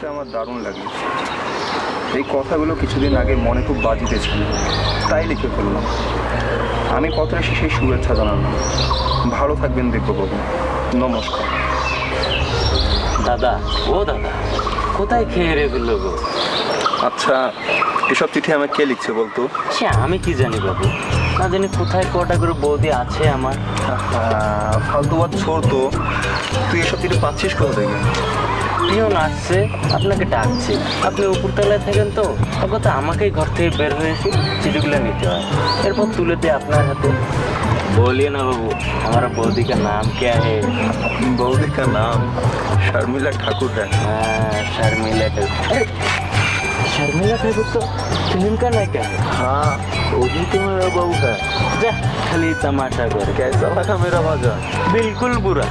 শুনতে আমার দারুণ লাগে। এই কথাগুলো কিছুদিন আগে মনে খুব বাজিতেছিল, তাই লিখে ফেললাম। আমি পত্রের শেষে শুভেচ্ছা জানালাম। ভালো থাকবেন দিব্যবাবু, নমস্কার। দাদা, ও দাদা, কোথায় খেয়ে রে ফেললো গো? আচ্ছা, এসব চিঠি আমার কে লিখছে বলতো? সে আমি কি জানি বাবু, না জানি কোথায় কটা করে বৌদি আছে আমার। ফালতু বাদ ছোড় তো, তুই এসব চিঠি পাচ্ছিস কোথা থেকে? পিয়ন আসছে, আপনাকে ডাকছে। আপনি উপরতলায় থাকেন তো, তখন তো আমাকেই ঘর থেকে বের হয়ে এসে চিঠিগুলো নিতে হয়, এরপর তুলে দিয়ে আপনার হাতে। बोलिए ना बाबू, हमारा बौदी का नाम क्या है? बौदी का नाम शर्मिला ठाकुर है। शर्मिला ठाकुर। शर्मिला ठाकुर तो फिल्म का नायक है। हाँ, वही तो मेरा बहू है। जा खाली तमाशा कर। कैसा लगा मेरा भाजा? बिल्कुल बुरा।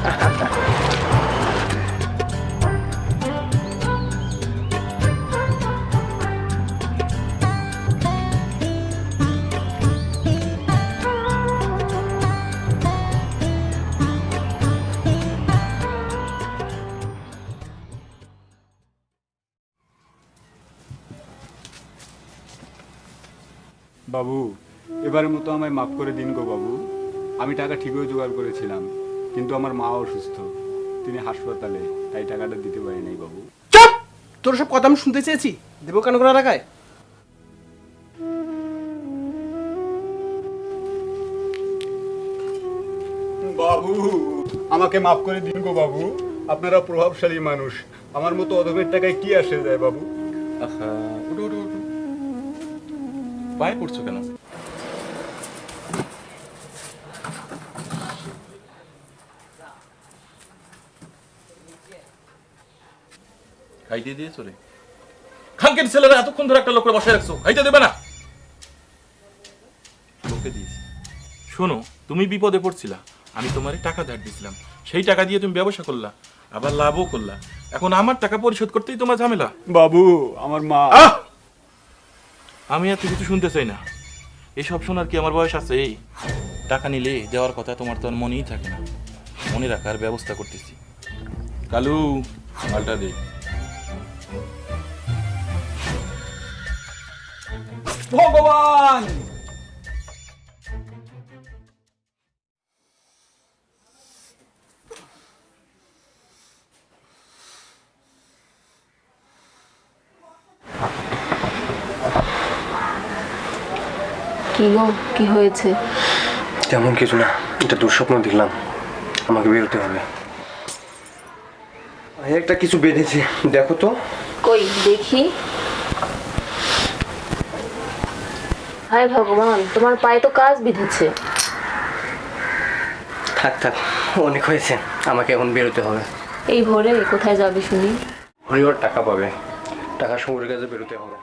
বাবু, এবারের মতো আমায় মাফ করে দিন গো বাবু। আমি টাকা ঠিকই জোগাড় করেছিলাম, কিন্তু আমার মা অসুস্থ, তিনি হাসপাতালে, তাই টাকাটা দিতে পারি নাই বাবু। চুপ! তোর সব কথা আমি শুনতে চেয়েছি, দেবো কেন করে রাখায়? বাবু, আমাকে মাফ করে দিন গো বাবু। আপনারা প্রভাবশালী মানুষ, আমার মতো অধমের টাকায় কি আসে যায় বাবু? আহা, উঠো উঠো উঠো, পায়ে পড়ছো কেন? খাইতে দিয়েছো রে? খানকের ছেলেরা এতক্ষণ ধরে একটা লোকের বসায় রাখছো, খাইতে দেবে না? লোকে দিয়েছি। শোনো, তুমি বিপদে পড়ছিলা, আমি তোমারে টাকা ধার দিয়েছিলাম, সেই টাকা দিয়ে তুমি ব্যবসা করলা, আবার লাভও করলা। এখন আমার টাকা পরিশোধ করতেই তোমার ঝামেলা। বাবু, আমার মা। আমি এত কিছু শুনতে চাই না, এসব শোনার কি আমার বয়স আছে? এই টাকা নিলে দেওয়ার কথা তোমার তো আর মনেই থাকে না। মনে রাখার ব্যবস্থা করতেছি। কালু, মালটা দে। ভগবান! কি গো, কি হয়েছে? তেমন কিছু না, এটা দুঃস্বপ্ন দেখলাম, আমাকে বেরোতে হবে। একটা কিছু বেঁধেছে, দেখো তো। কই দেখি। হায় ভগবান, তোমার পায়ে তো কাজ বিঁধেছে। থাক থাক, অনেক হয়েছে, আমাকে এখন বেরোতে হবে। এই ভোরে কোথায় যাবে শুনি? হরিহর টাকা পাবে, টাকা শঙ্করের কাছে বেরোতে হবে।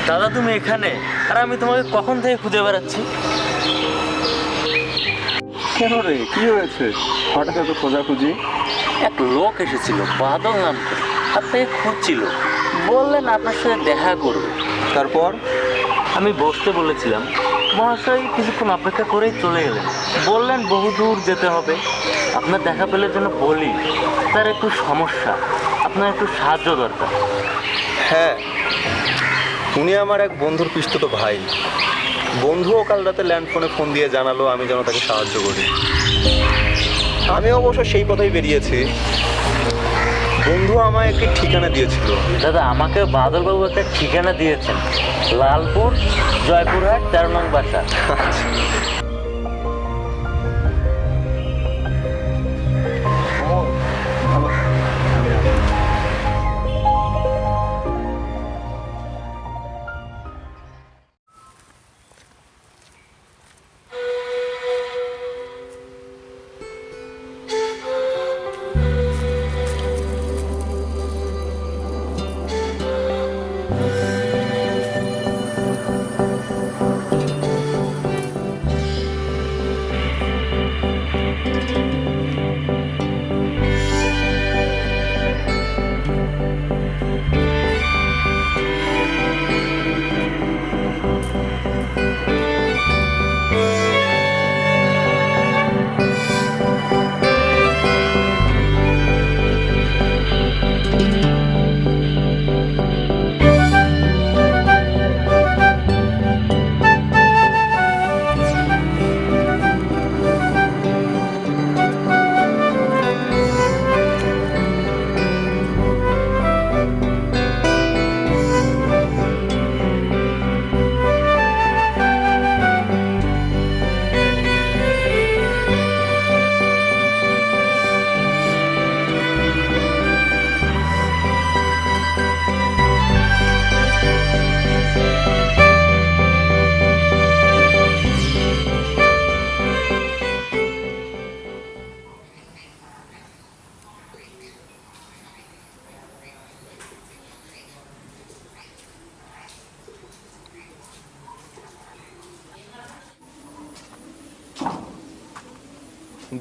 দাদা, তুমি এখানে, আর আমি তোমাকে কখন থেকে খুঁজে বেড়াচ্ছি। কেন রে, কি হয়েছে? হঠাৎ এত খোঁজাখুঁজি? এক লোক এসেছিল, বাদল নাম করে, আপনাকে খুঁজছিল, বললেন আপনার সাথে দেখা করবে। তারপর? আমি বসতে বলেছিলাম, মহাশয় কিছুক্ষণ অপেক্ষা করেই চলে গেলেন। বললেন বহু দূর যেতে হবে, আপনার দেখা পেলে যেন বলি তার একটু সমস্যা, আপনার একটু সাহায্য দরকার। হ্যাঁ, উনি আমার এক বন্ধুর পিস্তত ভাই। বন্ধুও কাল রাতে ল্যান্ড ফোন দিয়ে জানালো আমি যেন তাকে সাহায্য করি। আমি অবশ্য সেই পথেই বেরিয়েছি। বন্ধু আমায় একটি ঠিকানা দিয়েছিল। দাদা, আমাকে বাদলবাবু একটা ঠিকানা দিয়েছেন, লালপুর, জয়পুরহাট, 13 নং বাসা।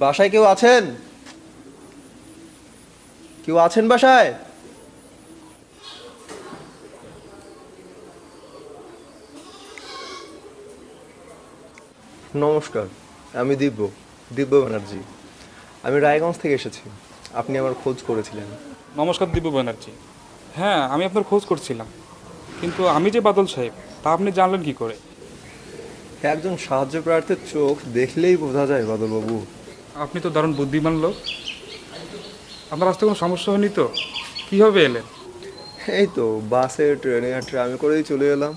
বাসায় কেউ আছেন? কেউ আছেন বাসায়? নমস্কার, আমি দিব্য ব্যানার্জি। আমি রায়গঞ্জ থেকে এসেছি। আপনি আমার খোঁজ করেছিলেন। নমস্কার দিব্য ব্যানার্জি। হ্যাঁ, আমি আপনার খোঁজ করছিলাম, কিন্তু আমি যে বাদল সাহেব তা আপনি জানলেন কি করে? একজন সাহায্য প্রার্থীর চোখ দেখলেই বোঝা যায় বাদলবাবু। আপনি তো দারুণ বুদ্ধিমান লোক। আপনার আসতে কোনো সমস্যা হয়নি তো? কীভাবে এলেন? এই তো বাসে, ট্রেনে আর ট্রামে করেই চলে এলাম।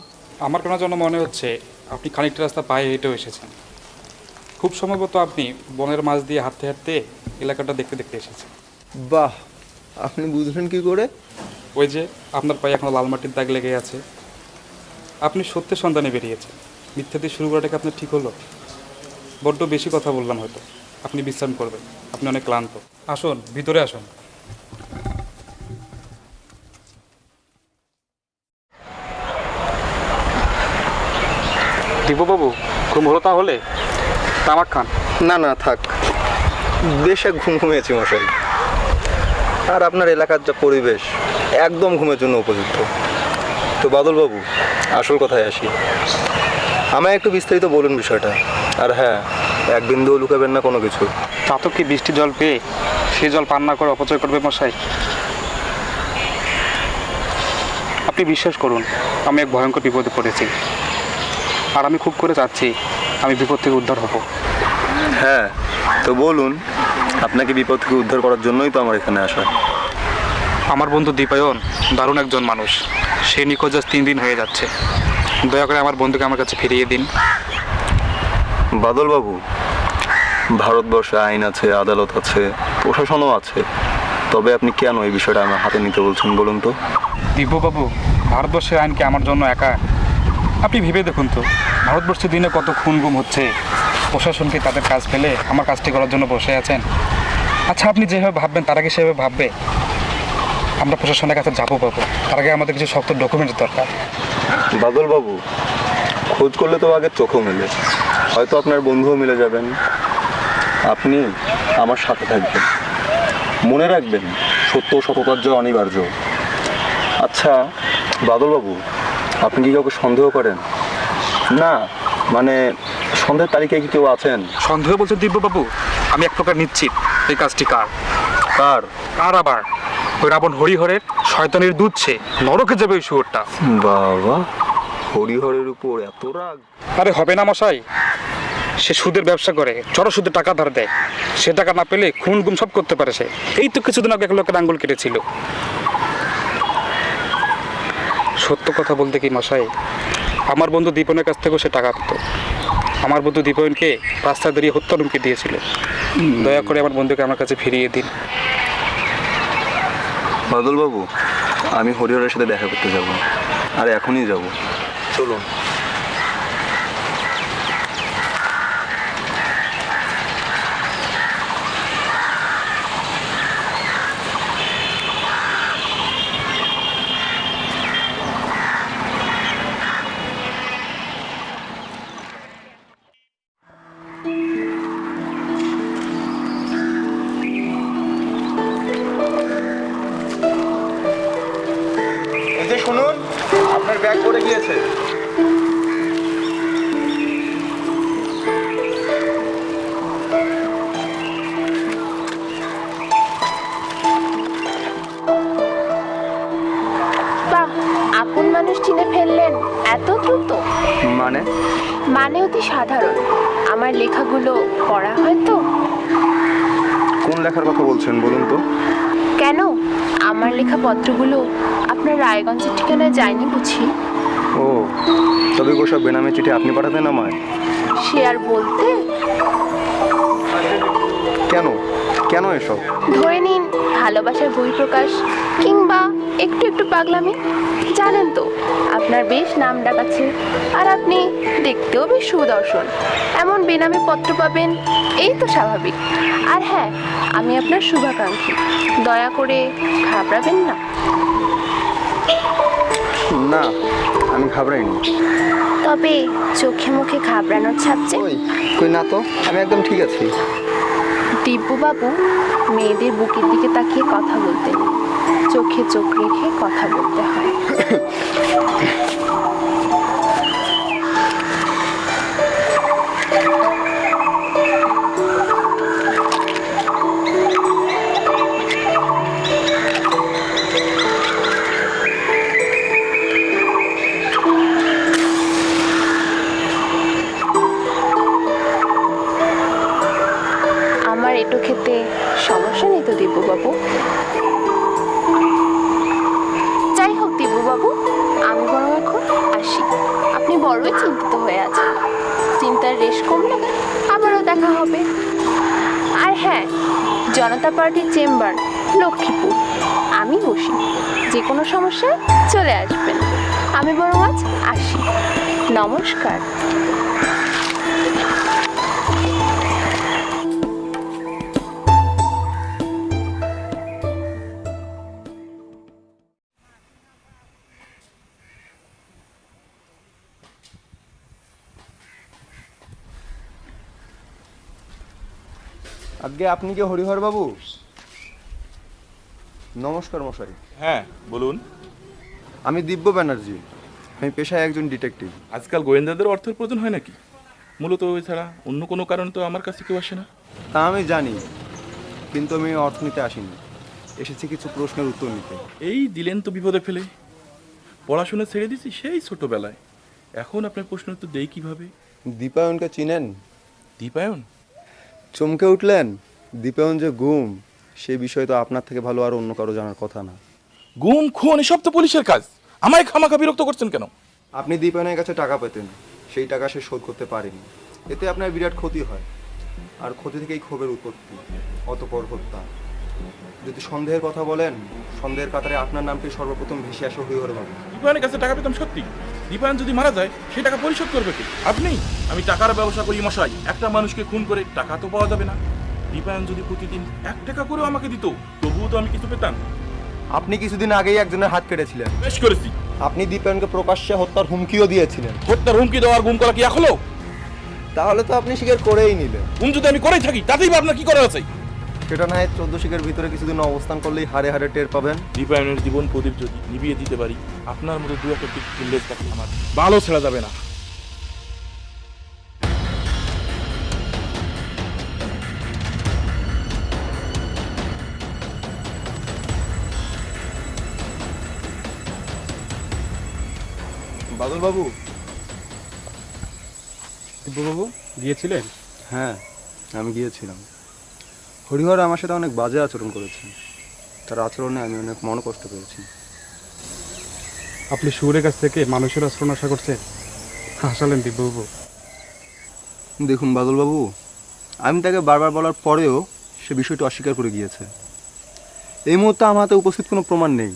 আমার কেন যেন মনে হচ্ছে আপনি খানিকটা রাস্তা পায়ে হেঁটেও এসেছেন। খুব সম্ভবত আপনি বনের মাঝ দিয়ে হাঁটতে হাঁটতে এলাকাটা দেখতে দেখতে এসেছেন। বাহ, আপনি বুঝলেন কি করে? ওই যে আপনার পায়ে এখনো লাল মাটির দাগ লেগে আছে। আপনি সত্যের সন্ধানে বেরিয়েছেন। মিথ্যা দিয়ে শুরু করাটাকে আপনার ঠিক হলো? বড্ড বেশি কথা বললাম হয়তো। আপনি বিশ্রাম করবেন, আপনি অনেক ক্লান্ত। আসুন, ভিতরে আসুন। দিব্যবাবু, ঘুম হলো তাহলে? তামাক খান। না থাক, বেশে ঘুমিয়েছি মশাই। আর আপনার এলাকার যা পরিবেশ, একদম ঘুমের জন্য উপযুক্ত। তো বাদলবাবু, আসল কথায় আসি। আমায় একটু বিস্তারিত বলুন বিষয়টা। আর হ্যাঁ, এক বিন্দুও লুকাবেন না কোনো কিছু। তা তো কি বৃষ্টি জল পেয়ে সে জল পান না করে অপচয় করবে মশাই? আপনি বিশ্বাস করুন, আমি এক ভয়ঙ্কর বিপদে পড়েছি। আর আমি খুব করে চাচ্ছি আমি বিপদ থেকে উদ্ধার হব। হ্যাঁ, তো বলুন, আপনাকে বিপদ থেকে উদ্ধার করার জন্যই তো আমার এখানে আসা। আমার বন্ধু দীপায়ন দারুণ একজন মানুষ। সে নিখোঁজ আজ 3 দিন হয়ে যাচ্ছে। দয়া করে আমার বন্ধুকে আমার কাছে ফিরিয়ে দিন। বাদলবাবু, ভারতবর্ষে আইন আছে, আদালত আছে, প্রশাসনও আছে। তবে আপনি কেন এই বিষয়টা আমার হাতে নিতে বলছেন বলুন তো? দিব্যবাবু, ভারতবর্ষের আইন কি আমার জন্য একা? আপনি ভেবে দেখুন তো, ভারতবর্ষে দিনে কত খুন গুম হচ্ছে। প্রশাসনকে তাদের কাজ ফেলে আমার কাজটি করার জন্য বসে আছেন। আচ্ছা, আপনি যেভাবে ভাববেন তার আগে সেভাবে ভাববে? আমরা প্রশাসনের কাছে যাবো পাবো, তার আগে আমাদের কিছু শক্ত ডকুমেন্ট দরকার। বাদলবাবু, খোঁজ করলে তো আগে চোখও মেলে, হয়তো আপনার বন্ধুও মিলে যাবেন। আপনি আমার সাথে থাকবেন, মনে রাখবেন সত্য ও সততার জয় অনিবার্য। আচ্ছা বাদলবাবু, আপনি কি কাউকে সন্দেহ করেন? না মানে সন্দেহের তালিকায় কি কেউ আছেন? সন্দেহ বলছে দিব্যবাবু, আমি এক প্রকার নিশ্চিত এই কাজটি কার। কার? কার আবার? ওই রাবণ হরিহরের শয়তানের দুধ সে নরকে যাবে ওই শুয়োরটা। বাবা, হরিহরের উপর এত রাগ? আরে হবে না মশাই, সে সুদের ব্যবসা করে, চড়া সুদে টাকা ধার দেয়। সে টাকা না পেলে খুন গুম সব করতে পারে সে। এই তো কিছুদিন আগে এক লোকের আঙ্গুল কেটেছিল। সত্য কথা বলতে কি মশাই, আমার বন্ধু দীপনের কাছ থেকেও সে টাকা পেত। আমার বন্ধু দীপনকে রাস্তায় দাঁড়িয়ে হত্যার হুমকি দিয়েছিল। দয়া করে আমার বন্ধুকে আমার কাছে ফিরিয়ে দিন। বাদলবাবু, আমি হরিহরের সাথে দেখা করতে যাব, আর এখনই যাব। চলুন। এই যে শুনুন, আপনার ব্যাগ পড়ে গিয়েছে। বাহ, আপন মানুষ চিনে ফেললেন এত দ্রুত। মানে অতি সাধারণ। আমার লেখাগুলো পড়া হয়তো? কোন লেখার কথা বলছেন বলুন তো? কেন, আমার লেখা পত্রগুলো আপনার রায়গঞ্জের ঠিকানায় যায়নি বুঝি? ও, তবে ওসব বেনামে চিঠি আপনি পাঠাতেন আমায়? সে আর বলতে। কেন কেন এসব? ধরে নিন ভালোবাসার বই প্রকাশ, কিংবা একটু একটু পাগলামি। জানেন তো আপনার বেশ নাম ডাক আছে, আর আপনি দেখতেও বেশ সুদর্শন। এমন বেনামে পত্র পাবেন, এই তো স্বাভাবিক। আর হ্যাঁ, আমি আপনার শুভাকাঙ্ক্ষী, দয়া করে ঘাবড়াবেন না। না, আমি ঘাবড়াইনি। তবে চোখে মুখে ঘাবড়ানোর ছাপ যে। কই না তো, আমি একদম ঠিক আছি। দিব্যবাবু মেয়েদের বুকের দিকে তাকিয়ে কথা বলতে নেই, চোখে চোখ রেখে কথা বলতে হয়। আমার এটো খেতে সমস্যা নেই তো দিব্যবাবু? যাই হোক দিব্যবাবু, আমি বরং এখন আসি। আপনি বড়ই চিন্তিত হয়ে আছেন। চিন্তার রেশ কমলে আবারও দেখা হবে। আর হ্যাঁ, জনতা পার্টির চেম্বার লক্ষ্মীপুর, আমি বসি। যে কোনো সমস্যায় চলে আসবেন। আমি বরং আজ আসি। নমস্কার। আজকে আপনি কি হরিহর বাবু? নমস্কার মশাই। হ্যাঁ বলুন। আমি দিব্য ব্যানার্জি। আমি পেশায় একজন ডিটেকটিভ। আজকাল গোয়েন্দাদের অর্থের প্রয়োজন হয় নাকি? মূলত এছাড়া অন্য কোনো কারণে তো আমার কাছে কেউ আসে না। তা আমি জানি, কিন্তু আমি অর্থ নিতে আসিনি, এসেছি কিছু প্রশ্নের উত্তর নিতে। এই দিলেন তো বিপদে ফেলে। পড়াশোনা ছেড়ে দিয়েছি সেই ছোটবেলায়, এখন আপনার প্রশ্ন উত্তর দেই কিভাবে? দীপায়নকে চিনেন? দীপায়ন? চমকে উঠলেন? দীপায়ন যে গুম, সে বিষয়ে তো আপনার থেকে ভালো আর অন্য কারো জানার কথা না। গুম খুন এসব তো পুলিশের কাজ, আমায় খামাখা বিরক্ত করছেন কেন? আপনি দীপায়নের কাছে টাকা পেতেন, সেই টাকা সে শোধ করতে পারেনি, এতে আপনার বিরাট ক্ষতি হয়। আর ক্ষতি থেকেই ক্ষোভের উৎপত্তি, অতঃপর হত্যা। যদি সন্দেহের কথা বলেন, সন্দেহের কাতারে আপনার নামটি সর্বপ্রথম ভেসে আসে হরিহর বাবু। দীপায়নের কাছে টাকা পেতাম সত্যি। দীপায়ন যদি মারা যায় সেই টাকা পরিশোধ করবে কি? আপনি? আমি টাকার ব্যবসা করি মশাই। একটা মানুষকে খুন করে টাকা তো পাওয়া যাবে না। দীপায়ন যদি প্রতিদিন 1 টাকা করেও আমাকে দিত, তবুও তো আমি কিছু পেতাম। আপনি কিছুদিন আগেই একজনের হাত কেটেছিলেন। বেশ করেছি। আপনি দীপায়নকে প্রকাশ্যে হত্যার হুমকিও দিয়েছিলেন। হত্যার হুমকি দেওয়ার গুম করা কি এক হলো? তাহলে তো আপনি স্বীকার করেই নিলেন। গুম যদি আমি করেই থাকি তাতেই বা আপনার কি করার আছে? সেটা না হয় 14 শিখের ভিতরে কিছুদিন অবস্থান করলেই হারে হারে টের পাবেন। দীপায়নের জীবন প্রদীপ যদি নিভিয়ে দিতে পারি, আপনার মতো 2-1 টিক উল্লেখ থাকলে আমার ভালো ছেড়া যাবে না। বাদল বাবু। দিব্যবাবু গিয়েছিলেন? হ্যাঁ, আমি গিয়েছিলাম। হরিহর আমার সাথে অনেক বাজে আচরণ করেছে। তার আচরণে আমি অনেক মনোকষ্ট পেয়েছি। আপনি সুরের কাছ থেকে মানুষের আচরণ আশা করছেন? হাসালেন দিব্যবাবু। দেখুন বাদলবাবু, আমি তাকে বারবার বলার পরেও সে বিষয়টি অস্বীকার করে গিয়েছে। এই মুহূর্তে আমার হাতে উপস্থিত কোনো প্রমাণ নেই।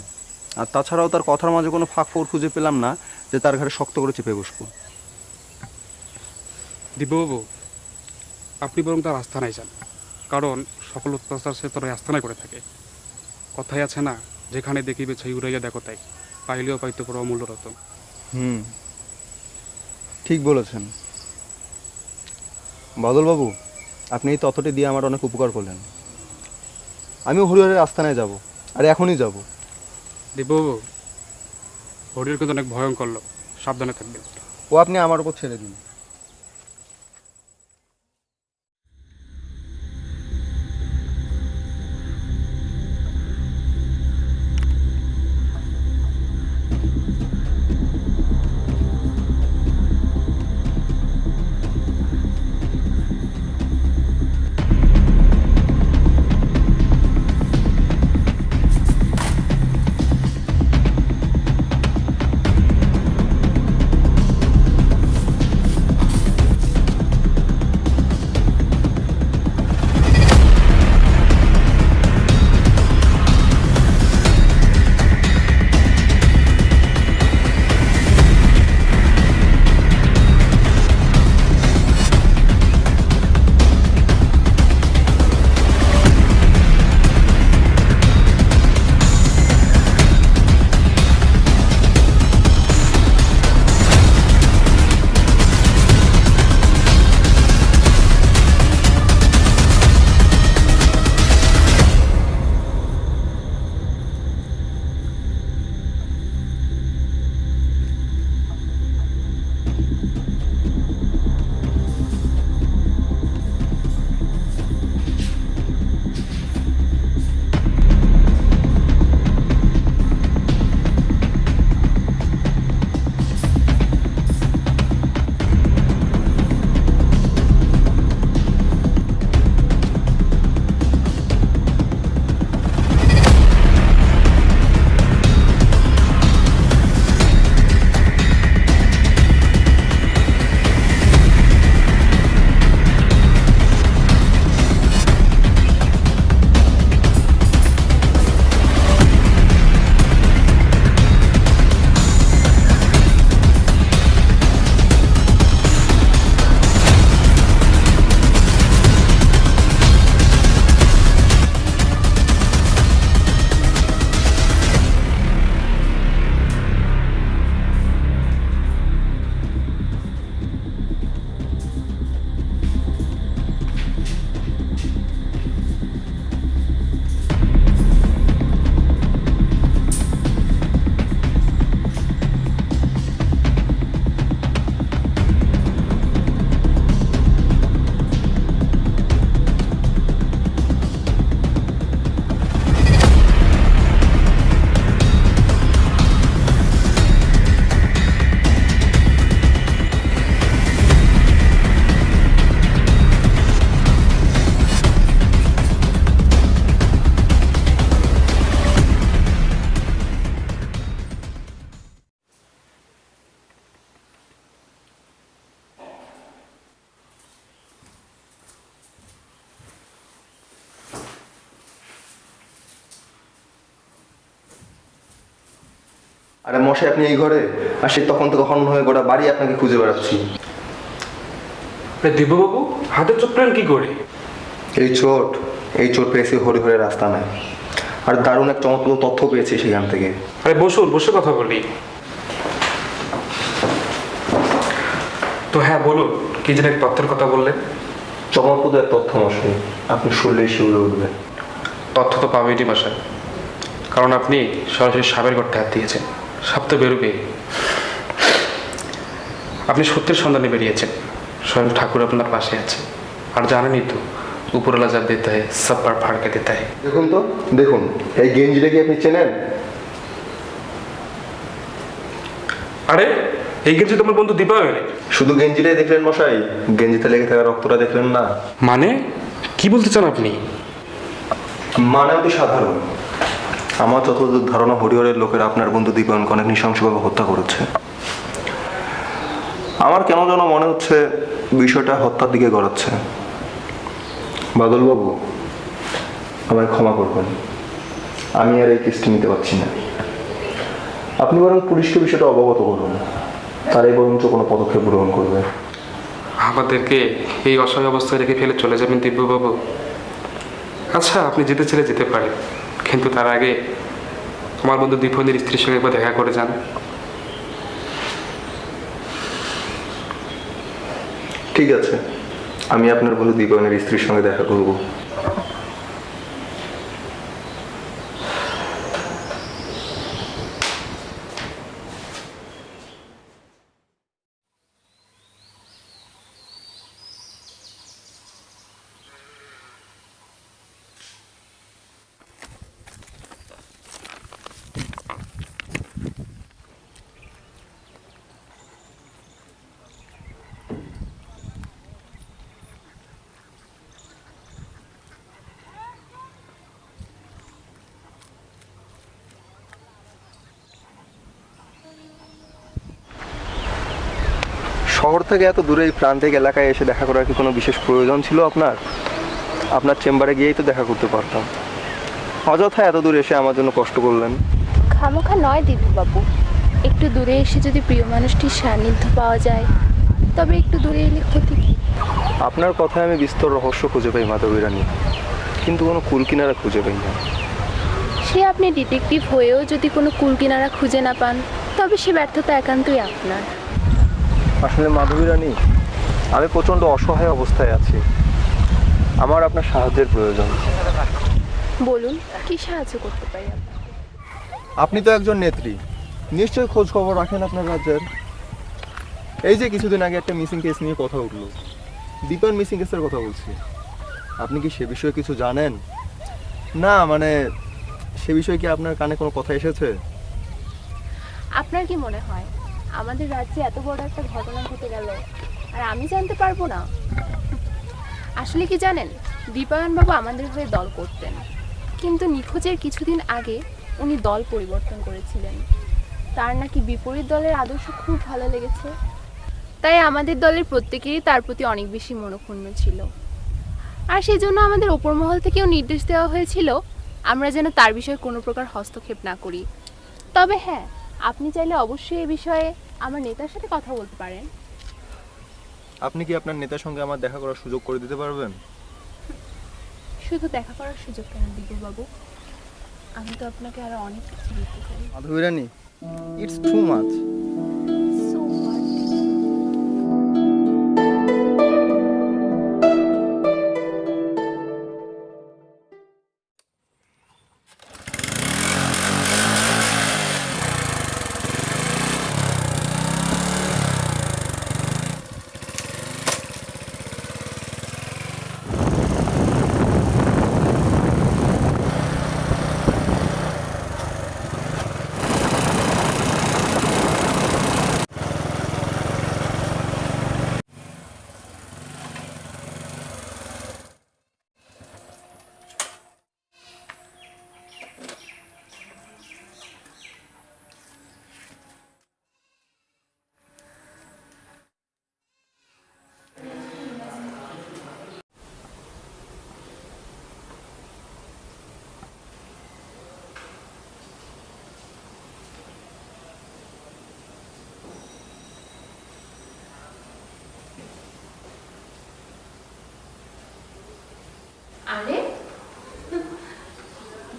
আর তাছাড়াও তার কথার মাঝে কোনো ফাঁক ফোর খুঁজে পেলাম না যে তার ঘাড়ে শক্ত করে চেপে বসবো। দিব্যবাবু, আপনি বরং তার আস্থানায় যান, কারণ সকল অত্যাচার সে তার আস্থানায় করে থাকে। কথাই আছে না, যেখানে দেখিবে ছই উড়াইয়া দেখো তাই, পাইলেও পাইতে পারো অমূল্য রতন। ঠিক বলেছেন বাদলবাবু। আপনি এই তথ্যটি দিয়ে আমার অনেক উপকার করলেন। আমি হরিহরের আস্থানায় যাব, আর এখনই যাব। দিব্যবাবু, হরির কিন্তু অনেক ভয়ঙ্কর লোক, সাবধানে থাকবেন। ও আপনি আমার উপর ছেড়ে দিন। আরে মশাই, আপনি এই ঘরে? আর সে তখন তো কখন হয়ে গোটা বাড়ি আপনাকে খুঁজে বেড়াচ্ছি। দিব্যবাবু হাতে চোট পেলেন কি করে? এই চোট পেয়েছি হরিহরের রাস্তা নাই। আর দারুণ এক চমৎকার তথ্য পেয়েছি সেখান থেকে। আরে বসুন, বসে কথা বলি। তো হ্যাঁ বলুন, কি যেন এক তথ্যের কথা বললেন। চমৎকার এক তথ্য মশাই, আপনি শুনলেই শিউরে উঠবেন। তথ্য তো পাবেনই বাসায়, কারণ আপনি সরাসরি সাপের করতে হাত দিয়েছেন। সাপ তো বেরোবে। আপনি সত্যের সন্ধানে বেরিয়েছেন, স্বয়ং ঠাকুর আপনার পাশে আছে। আর জানেনই তো, উপরওয়ালা যা দিতে হয় সব পার ফাড়কে দিতে হয়। দেখুন এই গেঞ্জিটা কি আপনি চেনেন? আরে এই গেঞ্জি তোমার বন্ধু দীপায়নের। শুধু গেঞ্জিটাই দেখলেন মশাই, গেঞ্জিতে লেগে থাকা রক্তটা দেখলেন না? মানে কি বলতে চান আপনি? মানে অতি সাধারণ। আমার যতদূর ধারণা, হরিহরের লোকেরা আপনার বন্ধু দীপায়নকে অনেক নৃশংসভাবে হত্যা করেছে। আমার কেন যেন মনে হচ্ছে বিষয়টা হত্যার দিকে গড়াচ্ছে। বাদলবাবু, আমায় ক্ষমা করবেন, আমি আর এই কেসটি নিতে পারছি না। আপনি বরং পুলিশকে বিষয়টা অবগত করুন, তারাই বরঞ্চ কোনো পদক্ষেপ গ্রহণ করবে। আমাদেরকে এই অসহায় অবস্থায় রেখে ফেলে চলে যাবেন দিব্যবাবু? আচ্ছা, আপনি যেতে ছেড়ে যেতে পারেন, কিন্তু তার আগে আমার বন্ধু দীপনের স্ত্রীর সঙ্গে একবার দেখা করে যান। ঠিক আছে, আমি আপনার বন্ধু দীপায়নের স্ত্রীর সঙ্গে দেখা করব। শহর থেকে এত দূরে এই প্রান্তিক এলাকায় এসে দেখা করার কি কোনো বিশেষ প্রয়োজন ছিল আপনার? আপনার চেম্বারে গিয়েই তো দেখা করতে পারতাম। অযথা এত দূরে এসে আমার জন্য কষ্ট করলেন। খামোখা নয় দিব্যবাবু, একটু দূরে এসে যদি প্রিয় মানুষটির সান্নিধ্য পাওয়া যায়, তবে একটু দূরে এলে ক্ষতি কি? আপনার কথায় আমি বিস্তর রহস্য খুঁজে পাই মাধবী রানী, কিন্তু কোনো কুলকিনারা খুঁজে পাই না। সে আপনি ডিটেকটিভ হয়েও যদি কোনো কুলকিনারা খুঁজে না পান, তবে সে ব্যর্থতা একান্তই আপনার। আসলে মাধবী রানী, আমি প্রচণ্ড অসহায় অবস্থায় আছি, আমার আপনার সাহায্যের প্রয়োজন। বলুন, কি সাহায্য করতে পারি আপনাকে? আপনি তো একজন নেত্রী, নিশ্চয়ই খোঁজ খবর রাখেন আপনার রাজ্যের। এই যে কিছুদিন আগে একটা মিসিং কেস নিয়ে কথা উঠলো, দীপায়ন মিসিং কেসের কথা বলছি। আপনি কি সে বিষয়ে কিছু জানেন? না মানে সে বিষয়ে কি আপনার কানে কোনো কথা এসেছে? আপনার কি মনে হয় আমাদের রাজ্যে এত বড় একটা ঘটনা ঘটে গেল আর আমি জানতে পারবো না? আসলে কি জানেন, দীপায়ন বাবু আমাদের হয়ে দল করতেন, কিন্তু নিখোঁজের কিছুদিন আগে উনি দল পরিবর্তন করেছিলেন। তার নাকি বিপরীত দলের আদর্শ খুব ভালো লেগেছে, তাই আমাদের দলের প্রত্যেকেরই তার প্রতি অনেক বেশি মনোক্ষুণ্ণ ছিল। আর সেই জন্য আমাদের ওপর মহল থেকেও নির্দেশ দেওয়া হয়েছিল আমরা যেন তার বিষয়ে কোনো প্রকার হস্তক্ষেপ না করি। তবে হ্যাঁ, আপনি চাইলে অবশ্যই এ বিষয়ে আমার নেতার সাথে কথা বলতে পারেন। আপনি কি আপনার নেতার সঙ্গে আমার দেখা করার সুযোগ করে দিতে পারবেন? শুধু দেখা করার সুযোগ কেন দিব্যবাবু, আমি তো আপনাকে আরো অনেক কিছু দিতে চাই। Madhabi Rani, it's too much. So what?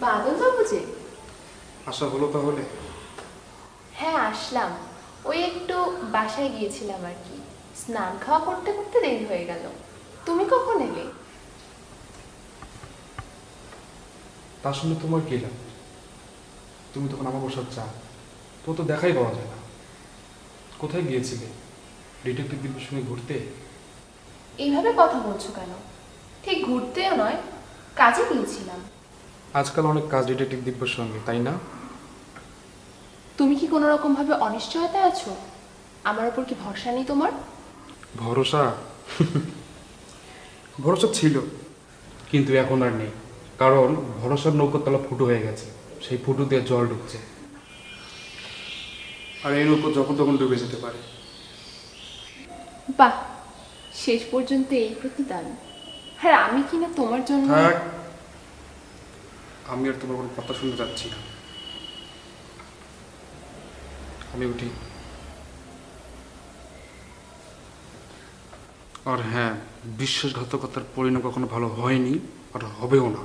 Badal Babu যে? আশা হলো তাহলে? হ্যাঁ আসলাম, ওই একটু বাসায় গিয়েছিলাম আর কি। স্নান খাওয়া করতে করতে দেরি হয়ে গেল। তুমি কখন এলে? তা শুনে তোমার কি লাভ? তুমি তখন আমার বসার চা, তোমার তো দেখাই পাওয়া যায় না। কোথায় গিয়েছিলে? ডিটেকটিভ দিব্যের সঙ্গে ঘুরতে? এইভাবে কথা বলছো কেন? ঠিক ঘুরতেও নয়, কাজে গিয়েছিলাম। আজকাল অনেক কাজ ডিটেকটিভ দিব্যের সঙ্গে, তাই না? তুমি কি কোনো রকম ভাবে অনিশ্চয়তায় আছো? আমার উপর কি ভরসা নেই তোমার? ভরসা ভরসা ছিল, কিন্তু এখন আর নেই। কারণ ভরসার নৌকোর তলা ফুটো হয়ে গেছে, সেই ফুটো দিয়ে জল ঢুকছে, আর এই নৌকো যখন তখন ডুবে যেতে পারে। বাহ, শেষ পর্যন্ত এই প্রতিদান। আর আমি কিনা তোমার জন্য। থাক, আমি আর তোমার কোনো কথা শুনতে যাচ্ছি না। আমি উঠি। আর হ্যাঁ, বিশ্বাসঘাতকতার পরিণাম কখনো ভালো হয়নি, আর হবেও না।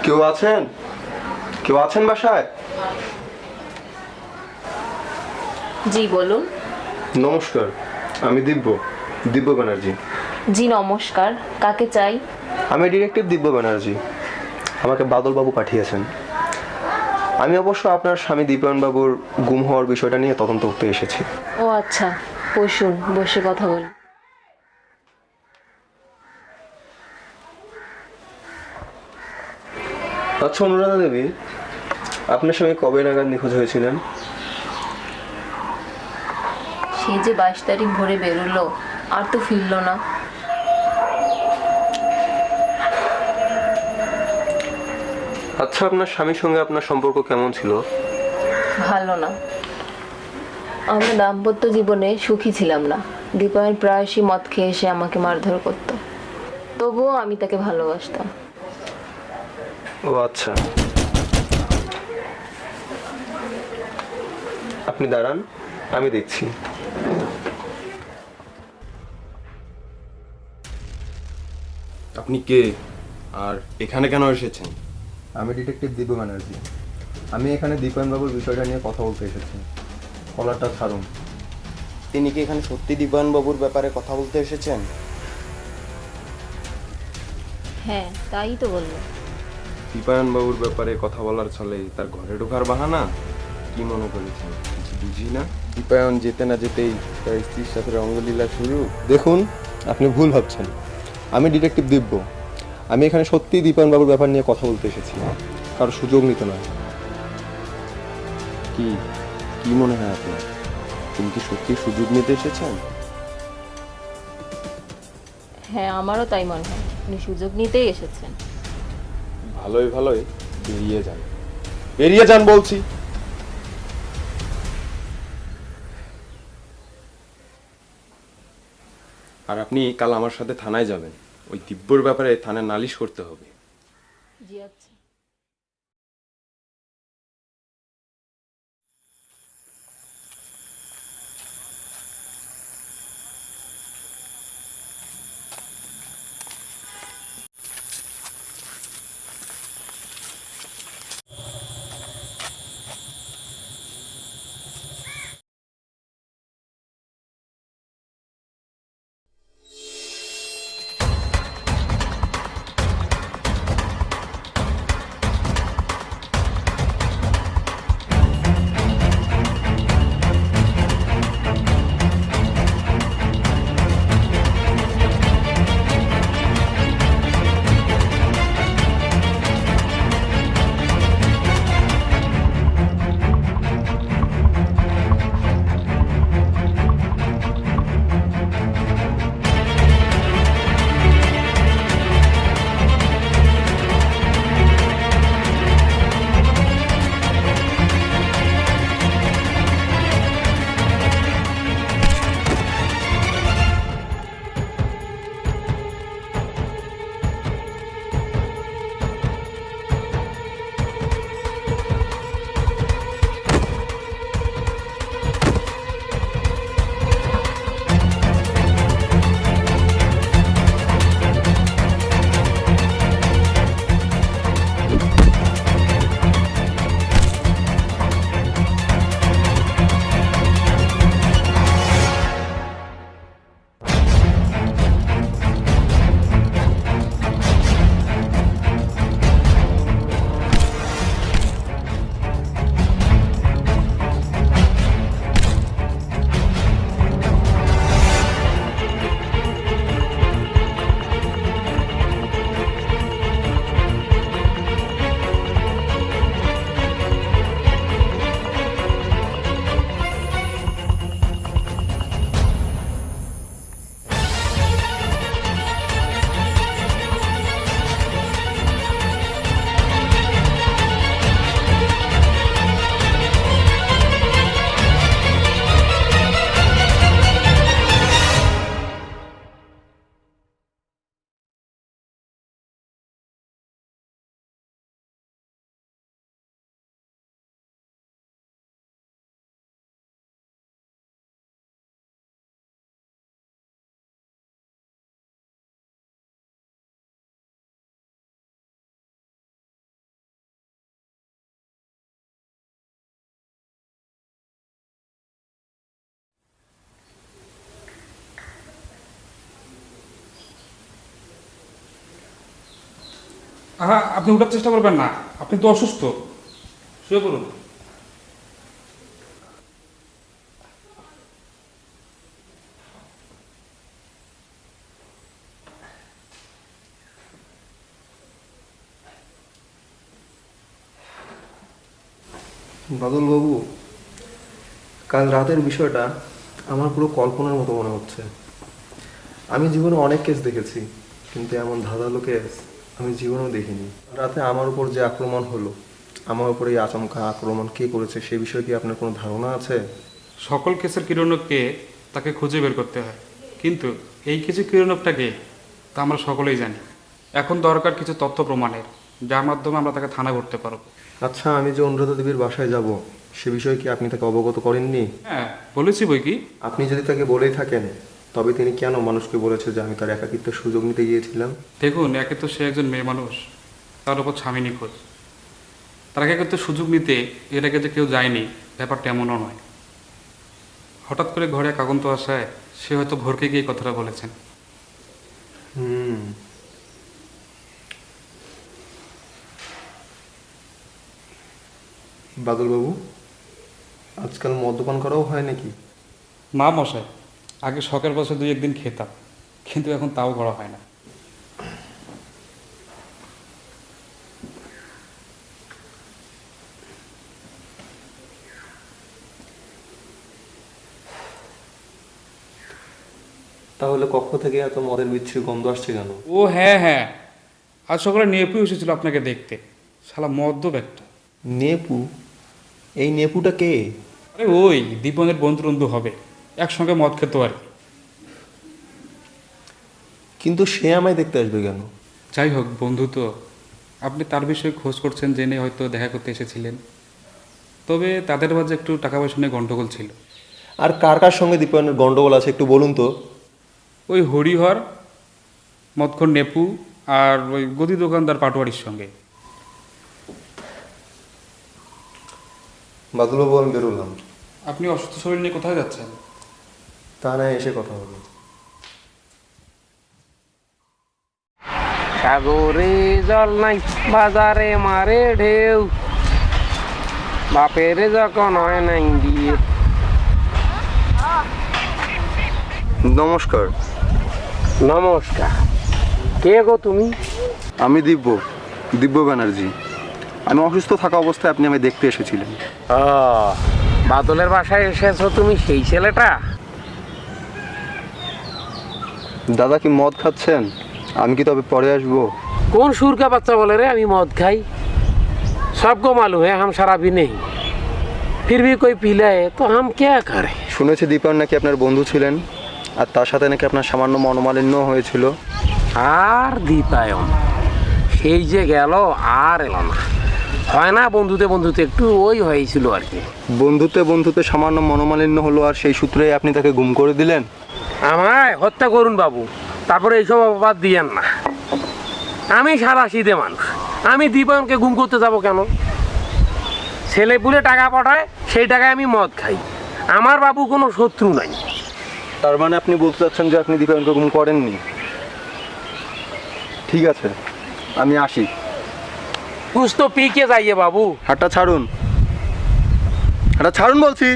কেউ আছেন? কেউ আছেন বাসায়? জি বলুন। নমস্কার, আমি দিব্য ব্যানার্জি। জি নমস্কার, কাকে চাই? আমি ডিটেকটিভ দিব্য ব্যানার্জি। আমাকে বাদলবাবু পাঠিয়েছেন। আমি অবশ্য আপনার স্বামী দীপায়নবাবুর গুম হওয়ার বিষয়টা নিয়ে তদন্ত করতে এসেছি। ও আচ্ছা, বসুন, বসে কথা বলি। আচ্ছা অনুরাধা দেবী, আপনার স্বামী কবে নাগাদ নিখোঁজ হয়েছিলেন? সে যে 22 তারিখ ভোরে বেরোলো, আর তো ফিরলো না। আচ্ছা, আপনার স্বামীর সঙ্গে আপনার সম্পর্ক কেমন ছিল? ভালো না। আমরা দাম্পত্য জীবনে সুখী ছিলাম না। দীপায়ন প্রায়শই মদ খেয়ে এসে আমাকে মারধর করতো, তবুও আমি তাকে ভালোবাসতাম। ও আচ্ছা, আপনি দাঁড়ান, আমি দেখছি। আপনি কে আর এখানে কেন এসেছেন? আমি ডিটেকটিভ দিব্য ব্যানার্জি। আমি এখানে দীপায়নবাবুর বিষয়টা নিয়ে কথা বলতে এসেছি। কলারটা ছাড়ুন। তিনি কি এখানে সত্যি দীপায়নবাবুর ব্যাপারে কথা বলতে এসেছেন? হ্যাঁ, তাই তো বললো। দীপায়নবাবুর ব্যাপারে কথা বলার ছলে তার ঘরে ঢোকার বাহানা? কি মনে করেছেন? কিছু বুঝি না। দীপায়ন যেতে না যেতেই তার স্ত্রীর সাথে রঙ্গলীলা শুরু। দেখুন, আপনি ভুল ভাবছেন। আমি ডিটেকটিভ দিব্য। আমি এখানে সত্যিই দীপায়নবাবুর ব্যাপার নিয়ে কথা বলতে এসেছি, কারো সুযোগ নিতে নয়। কি কি মনে হয় আপনার? তিনি কি সত্যি সুযোগ নিতে এসেছেন? হ্যাঁ, আমারও তাই মনে হয়। উনি সুযোগ নিতেই এসেছেন। ভালোই ভালোই বেরিয়ে যান, বেরিয়ে যান বলছি। আর আপনি কাল আমার সাথে থানায় যাবেন। ওই দিব্যর ব্যাপারে থানায় নালিশ করতে হবে। জি আচ্ছা। আহা, আপনি উঠার চেষ্টা করবেন না, আপনি তো অসুস্থ, শুয়ে পড়ুন। বাদলবাবু, কাল রাতের বিষয়টা আমার পুরো কল্পনার মতো মনে হচ্ছে। আমি জীবনে অনেক কেস দেখেছি, কিন্তু এমন ধাঁধালো কেস আমি জীবনেও দেখিনি। রাতে আমার উপর যে আক্রমণ হলো, আমার উপর এই আচমকা আক্রমণ কে করেছে সে বিষয়ে কি আপনার কোনো ধারণা আছে? সকল কেসের কিরণককে তাকে খুঁজে বের করতে হয়, কিন্তু এই কিছু কিরণকটাকে তা আমরা সকলেই জানি। এখন দরকার কিছু তথ্য প্রমাণের, যার মাধ্যমে আমরা তাকে থানা করতে পারবো। আচ্ছা, আমি যে অনুরাধা দেবীর বাসায় যাব সে বিষয়ে কি আপনি তাকে অবগত করেননি? হ্যাঁ, বলেছি বই কি। আপনি যদি তাকে বলেই থাকেন, তবে তিনি কেন মানুষকে বলেছে যে আমি তার একাকিত্বের সুযোগ নিতে গিয়েছিলাম? দেখুন, একে তো সে একজন মেয়ে মানুষ, তার উপর স্বামী নিখোঁজ, তার একাকিত্বের সুযোগ নিতে এর আগে যে কেউ যায়নি ব্যাপারটা এমনও নয়। হঠাৎ করে ঘরে এক আগন্ত আসায় সে হয়তো ভরকে গিয়ে কথাটা বলেছেন। বাদলবাবু, আজকাল মদ্যপান করাও হয় নাকি? মা মশাই, আগে শখের বছর 2-1 দিন খেতাম, কিন্তু এখন তাও করা হয় না। তাহলে কক্ষ থেকে এত মদের বিচ্ছিরি গন্ধ আসছে কেন? ও হ্যাঁ হ্যাঁ, আজ সকালে নেপু এসেছিল আপনাকে দেখতে, শালা মদ্য ব্যাগটা। নেপু? এই নেপুটা কে? আরে ওই দীপনের বন্ধু হবে, একসঙ্গে মদ খেত আর কি। কিন্তু সে আমায় দেখতে আসবে কেন? যাই হোক, বন্ধু তো, আপনি তার বিষয়ে খোঁজ করছেন জেনে হয়তো দেখা করতে এসেছিলেন। তবে তাদের মাঝে একটু টাকা পয়সা নিয়ে গন্ডগোল ছিল। আর কার কার সঙ্গে দীপায়নের গন্ডগোল আছে একটু বলুন তো। ওই হরিহর, মদখর নেপু আর ওই গদি দোকানদার পাটোয়ারির সঙ্গে। বাদলবাবু, আমি বেরোলাম। আপনি অসুস্থ শরীর নিয়ে কোথায় যাচ্ছেন? তা না, এসে কথা হবে। সাগরে জল নাই, বাজারে মারে ঢেউ, বাপের যখন হয় নাই দিয়ে। নমস্কার। নমস্কার, কে গো তুমি? আমি দিব্য ব্যানার্জি। আমি অসুস্থ থাকা অবস্থায় আপনি আমায় দেখতে এসেছিলেন। ও, বাদলের বাসায় এসেছো তুমি, সেই ছেলেটা? দাদা কি মদ খাচ্ছেন? আমি কি তবে পরে আসবো? কোন সুরকা বাচ্চা বলে রে আমি মদ খাই? सबको मालूम है हम शराबी नहीं, फिर भी कोई पीला है तो हम क्या करें। শুনেছি দীপায়ন নাকি আপনার বন্ধু ছিলেন, আর তার সাথে নাকি আপনার সামান্য মনোমালিন্য হয়েছিল। আর দীপায়ন সেই যে গেল, আর এলো না। হয় না বন্ধুতে একটু ওই হয়েছিল আর কি। বন্ধুতে সামান্য মনোমালিন্য হলো, আর সেই সূত্রে আপনি তাকে গুম করে দিলেন? আমায় হত্যা করুন বাবু, তারপরে এইসব অপবাদ দিয়েন না। আমি সারা শীতে মানুষ, আমি দীপায়নকে গুম করতে যাব কেন? ছেলে পুলে টাকা পাঠায়, সেই টাকায় আমি মদ খাই। আমার বাবু কোনো শত্রু নাই। তার মানে আপনি বলতে চাচ্ছেন যে আপনি দীপায়নকে গুম করেননি? ঠিক আছে, আমি আসি। कुछ तो पी के जाइए बाबू। হাঁটা ছাড়ুন, হাঁটা ছাড়ুন বলছি।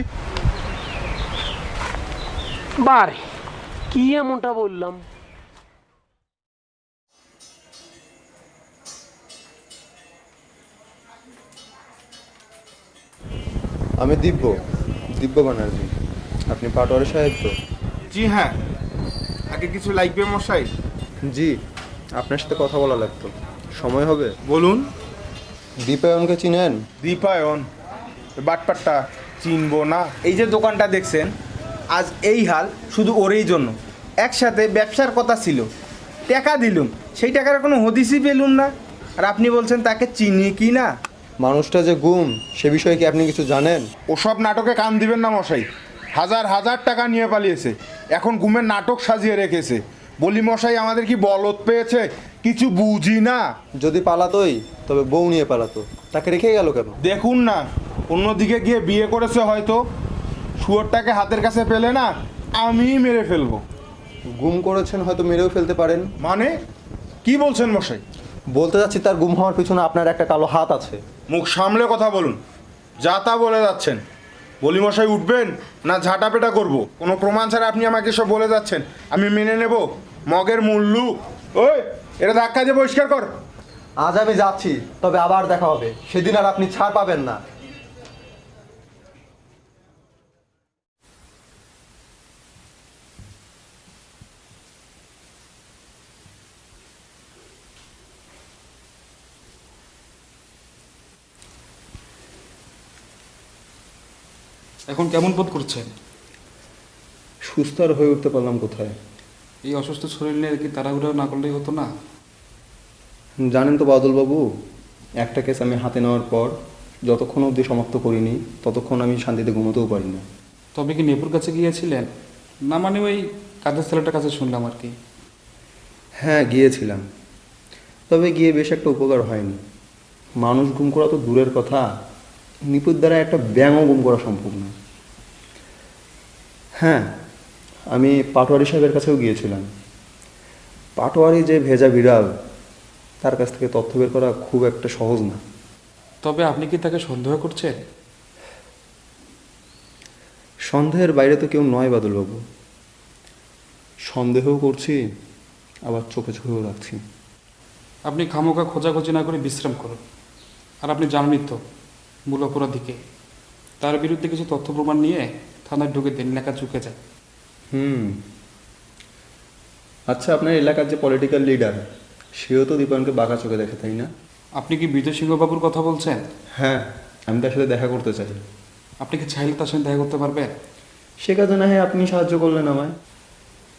বারে কি এমনটা বললাম? আমি দিব্য ব্যানার্জি। আপনি পাটোয়ারি সাহেব তো? জি হ্যাঁ। আগে কিছু লাগবে মশাই? জি, আপনার সাথে কথা বলা লাগতো। সময় হবে? বলুন। দীপায়নকে চিনেন? দীপায়ন বাটপাটটা চিনবো না? এই যে দোকানটা দেখছেন, আজ এই হাল শুধু ওরই জন্য। একসাথে ব্যবসার কথা ছিল, টাকা দিলুম, সেই টাকার কোনো হদিসই পেলুম না, আর আপনি বলছেন তাকে চিনি কি না? মানুষটা যে গুম সে বিষয়ে কি আপনি কিছু জানেন? ওসব নাটকে কান দিবেন না মশাই। হাজার হাজার টাকা নিয়ে পালিয়েছে, এখন গুমের নাটক সাজিয়ে রেখেছে। বলি মশাই, আমাদের কি বলদ পেয়েছে? কিছু বুঝি না। যদি পালাতোই তবে বউ নিয়ে পালাতো, তাকে রেখে গেল কেন? দেখুন না, অন্যদিকে গিয়ে বিয়ে করেছে হয়তো। শুয়োরটাকে হাতের কাছে পেলে না আমিই মেরে ফেলবো। গুম করেছেন, হয়তো মেরেও ফেলতে পারেন। মানে কি বলছেন মশাই? বলতে যাচ্ছি তার গুম হওয়ার পিছনে আপনার একটা কালো হাত আছে। মুখ সামলে কথা বলুন, যা তা বলে যাচ্ছেন। বলি মশাই উঠবেন না ঝাঁটাপেটা করব? কোনো প্রমাণ ছাড়া আপনি আমাকে সব বলে যাচ্ছেন, আমি মেনে নেব? মগের মূল্য ওই এটা ধাক্কা দিয়ে পরিষ্কার কর। আজ আমি যাচ্ছি, তবে আবার দেখা হবে, সেদিন আর আপনি ছাড় পাবেন না। এখন কেমন বোধ করছেন? সুস্থ আর হয়ে উঠতে পারলাম কোথায়? এই অসুস্থ শরীর নিয়ে কি তাড়াহুড়ো না করলেই হতো না? জানেন তো বাদলবাবু, একটা কেস আমি হাতে নেওয়ার পর যতক্ষণ অবধি সমাপ্ত করিনি ততক্ষণ আমি শান্তিতে ঘুমোতেও পারি না। তবে কি নেপুর কাছে গিয়েছিলেন? না মানে ওই কাজের ছেলেটার কাছে শুনলাম আর কি। হ্যাঁ গিয়েছিলাম, তবে গিয়ে বেশ একটা উপকার হয়নি। মানুষ গুম করা তো দূরের কথা, নিপুর দ্বারা একটা ব্যাঙও গুম করা সম্ভব না। হ্যাঁ, আমি পাটোয়ারি সাহেবের কাছেও গিয়েছিলাম। পাটোয়ারি যে ভেজা বিড়াল, তার কাছ থেকে তথ্য বের করা খুব একটা সহজ না। তবে আপনি কি তাকে সন্দেহ করছেন? সন্দেহের বাইরে তো কেউ নয় বাদলবাবু। সন্দেহও করছি, আবার চোখে চোখেও রাখছি। আপনি খামোখা খোঁজাখুঁজি না করে বিশ্রাম করুন। আর আপনি জানেনই তো মূল অপরাধীকে, তার বিরুদ্ধে কিছু তথ্য প্রমাণ নিয়ে থানায় ঢুকে দিন, লেখা চুকে যায়। আচ্ছা, আপনার এলাকার যে পলিটিক্যাল লিডার, সেও তো দীপায়নকে বাঁকা চোখে দেখে, তাই না? আপনি কি বিজয় সিংহবাবুর কথা বলছেন? হ্যাঁ, আমি তার সাথে দেখা করতে চাই। আপনি কি চাইলে তার সঙ্গে দেখা করতে পারবেন? সে কাজে না হয় আপনি সাহায্য করলেন আমায়।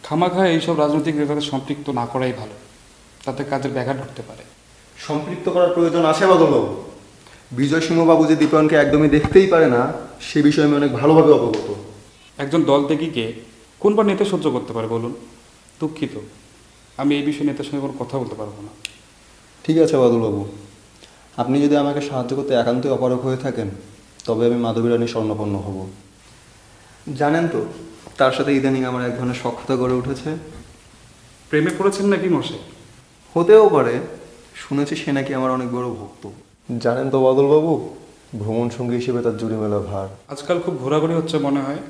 খামাখা এইসব রাজনৈতিক নেতাদের সম্পৃক্ত না করাই ভালো, তাতে কাজের ব্যাঘাত ঘটতে পারে। সম্পৃক্ত করার প্রয়োজন আছে বাদলবাবু। বিজয় সিংহবাবু যে দীপায়নকে একদমই দেখতেই পারে না, সে বিষয়ে আমি অনেক ভালোভাবে অবগত। একজন দল ত্যাগীকে কোন বা নেতা সহ্য করতে পারে বলুন? দুঃখিত, আমি এই বিষয়ে নেতার সঙ্গে কোনো কথা বলতে পারবো না। ঠিক আছে বাদলবাবু, আপনি যদি আমাকে সাহায্য করতে একান্তই অপারগ হয়ে থাকেন, তবে আমি মাধবী রানীর স্বর্ণপন্ন হব। জানেন তো, তার সাথে ইদানিং আমার এক ধরনের সখ্যতা গড়ে উঠেছে। প্রেমে পড়েছেন নাকি মশাই? হতেও পারে, শুনেছি সে নাকি আমার অনেক বড় ভক্ত। জানেন তো বাদলবাবু, ভ্রমণ সঙ্গী হিসেবে তার জুড়ি মেলা ভার। আজকাল খুব ঘোরাঘুরি হচ্ছে মনে হয়।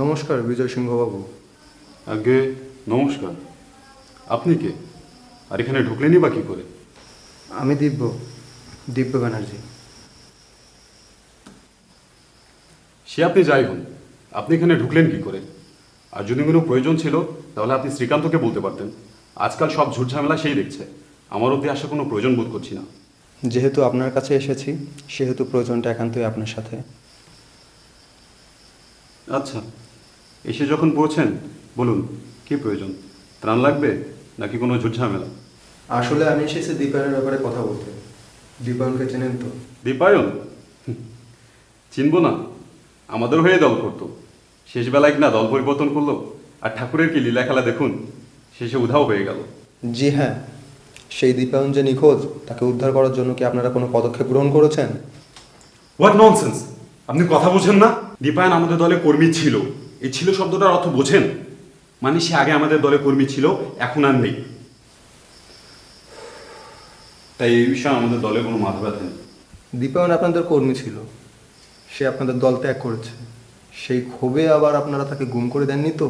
নমস্কার বিজয় সিংহবাবু। আগে নমস্কার। আপনি কে, আর এখানে ঢুকলেনই বা কি করে? আমি দিব্য ব্যানার্জি। সে আপনি যাই হন, আপনি এখানে ঢুকলেন কি করে? আর যদি কোনো প্রয়োজন ছিল তাহলে আপনি শ্রীকান্তকে বলতে পারতেন। আজকাল সব ঝুটঝামেলা সেই দেখছে, আমার অব্দি আসার কোনো প্রয়োজন বোধ করছি না। যেহেতু আপনার কাছে এসেছি, সেহেতু প্রয়োজনটা একান্তই আপনার সাথে। আচ্ছা, এসে যখন পড়ছেন বলুন কি প্রয়োজন? ত্রাণ লাগবে নাকি কোনো ঝুটঝামেলা? আসলে আমি এসেছি দীপায়নের ব্যাপারে কথা বলতে। দীপায়নকে চেনেন তো? দীপায়ন? চিনব না? আমাদের হয়ে দল করতো, শেষবেলায় না দল পরিবর্তন করলো। আর ঠাকুরের কি লীলা খেলা দেখুন, শেষে উধাও হয়ে গেল। জি হ্যাঁ, সেই দীপায়ন যে নিখোঁজ, তাকে উদ্ধার করার জন্য কি আপনারা কোনো পদক্ষেপ গ্রহণ করেছেন? What nonsense! আপনি কথা বোঝেন না? দীপায়ন আমাদের দলে কর্মী ছিল। এই ছিল শব্দটার অর্থ বোঝেন? মানে সে আগে আমাদের দলে কর্মী ছিল, এখন আর নেই। তাই এই বিষয়ে আমাদের দলে কোনো মাথা ব্যথা নেই। দীপায়ন আপনাদের কর্মী ছিল, সে আপনাদের দল ত্যাগ করেছে। সেই ক্ষোভে আবার আপনারা তাকে গুম করে দেননি তো?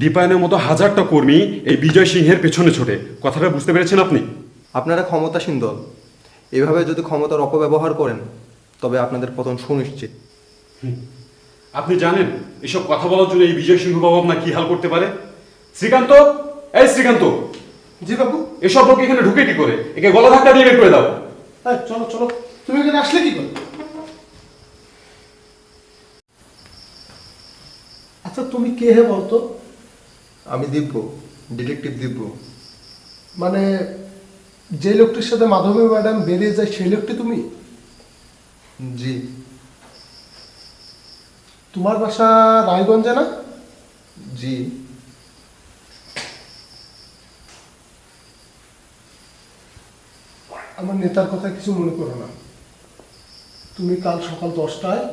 দীপায়নের মতো হাজারটা কর্মী এই বিজয় সিংহের পেছনে ছোটে, কথাটা বুঝতে পেরেছেন আপনি? আপনারা ক্ষমতাসীন দল, এভাবে যদি ক্ষমতার অপব্যবহার করেন তবে আপনাদের পতন সুনিশ্চিত। আপনি জানেন এসব কথা বলার জন্য এই বিজয় সিংহ বাবু আপনার কি হাল করতে পারে? শ্রীকান্ত, এই শ্রীকান্ত! জি বাবু। এসব লোক এখানে ঢুকে কি করে? একে গলা ধাক্কা দিয়ে বের করে দাও। চলো চলো, তুমি এখানে আসলে কি করে? আচ্ছা তুমি কে হে বলতো? আমি দিব্য, ডিটেকটিভ দিব্য। মানে যে লোকটির সাথে মাধবী ম্যাডাম বেরিয়ে যায় সেই লোকটি তুমি? জি। তোমার বাসা রায়গঞ্জে না? জি। আমার নেতার কথা কিছু মনে করো না। তুমি কাল সকাল 10টায়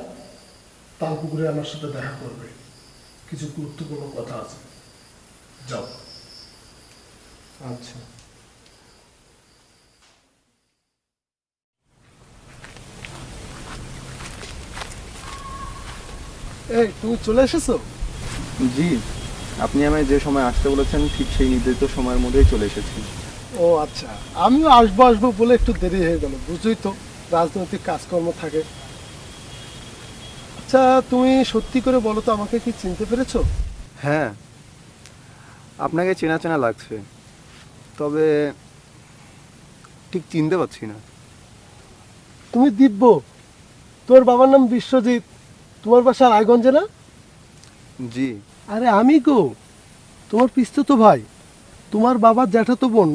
তালপুকুরে আমার সাথে দেখা করবে, কিছু গুরুত্বপূর্ণ কথা আছে। যাও। আচ্ছা। এই তুমি চলে এসেছো? জি, আপনি আমায় যে সময় আসতে বলেছেন ঠিক সেই নির্ধারিত সময়ের মধ্যেই চলে এসেছি। ও আচ্ছা, আমিও আসবো আসবো বলে একটু দেরি হয়ে গেল, বুঝই তো রাজনৈতিক কাজকর্ম থাকে। আচ্ছা তুমি সত্যি করে বলো তো, আমাকে কি চিনতে পেরেছো? হ্যাঁ, আপনাকে চেনা চেনা লাগছে, তবে ঠিক চিনতে পারছি না। তুমি দিব্য, তোর বাবার নাম বিশ্বজিৎ, তোমার বাসা রায়গঞ্জে না? জি। আরে আমি গো, তোমার পিস্তুত ভাই, তোমার বাবার জ্যাঠাতো বোন,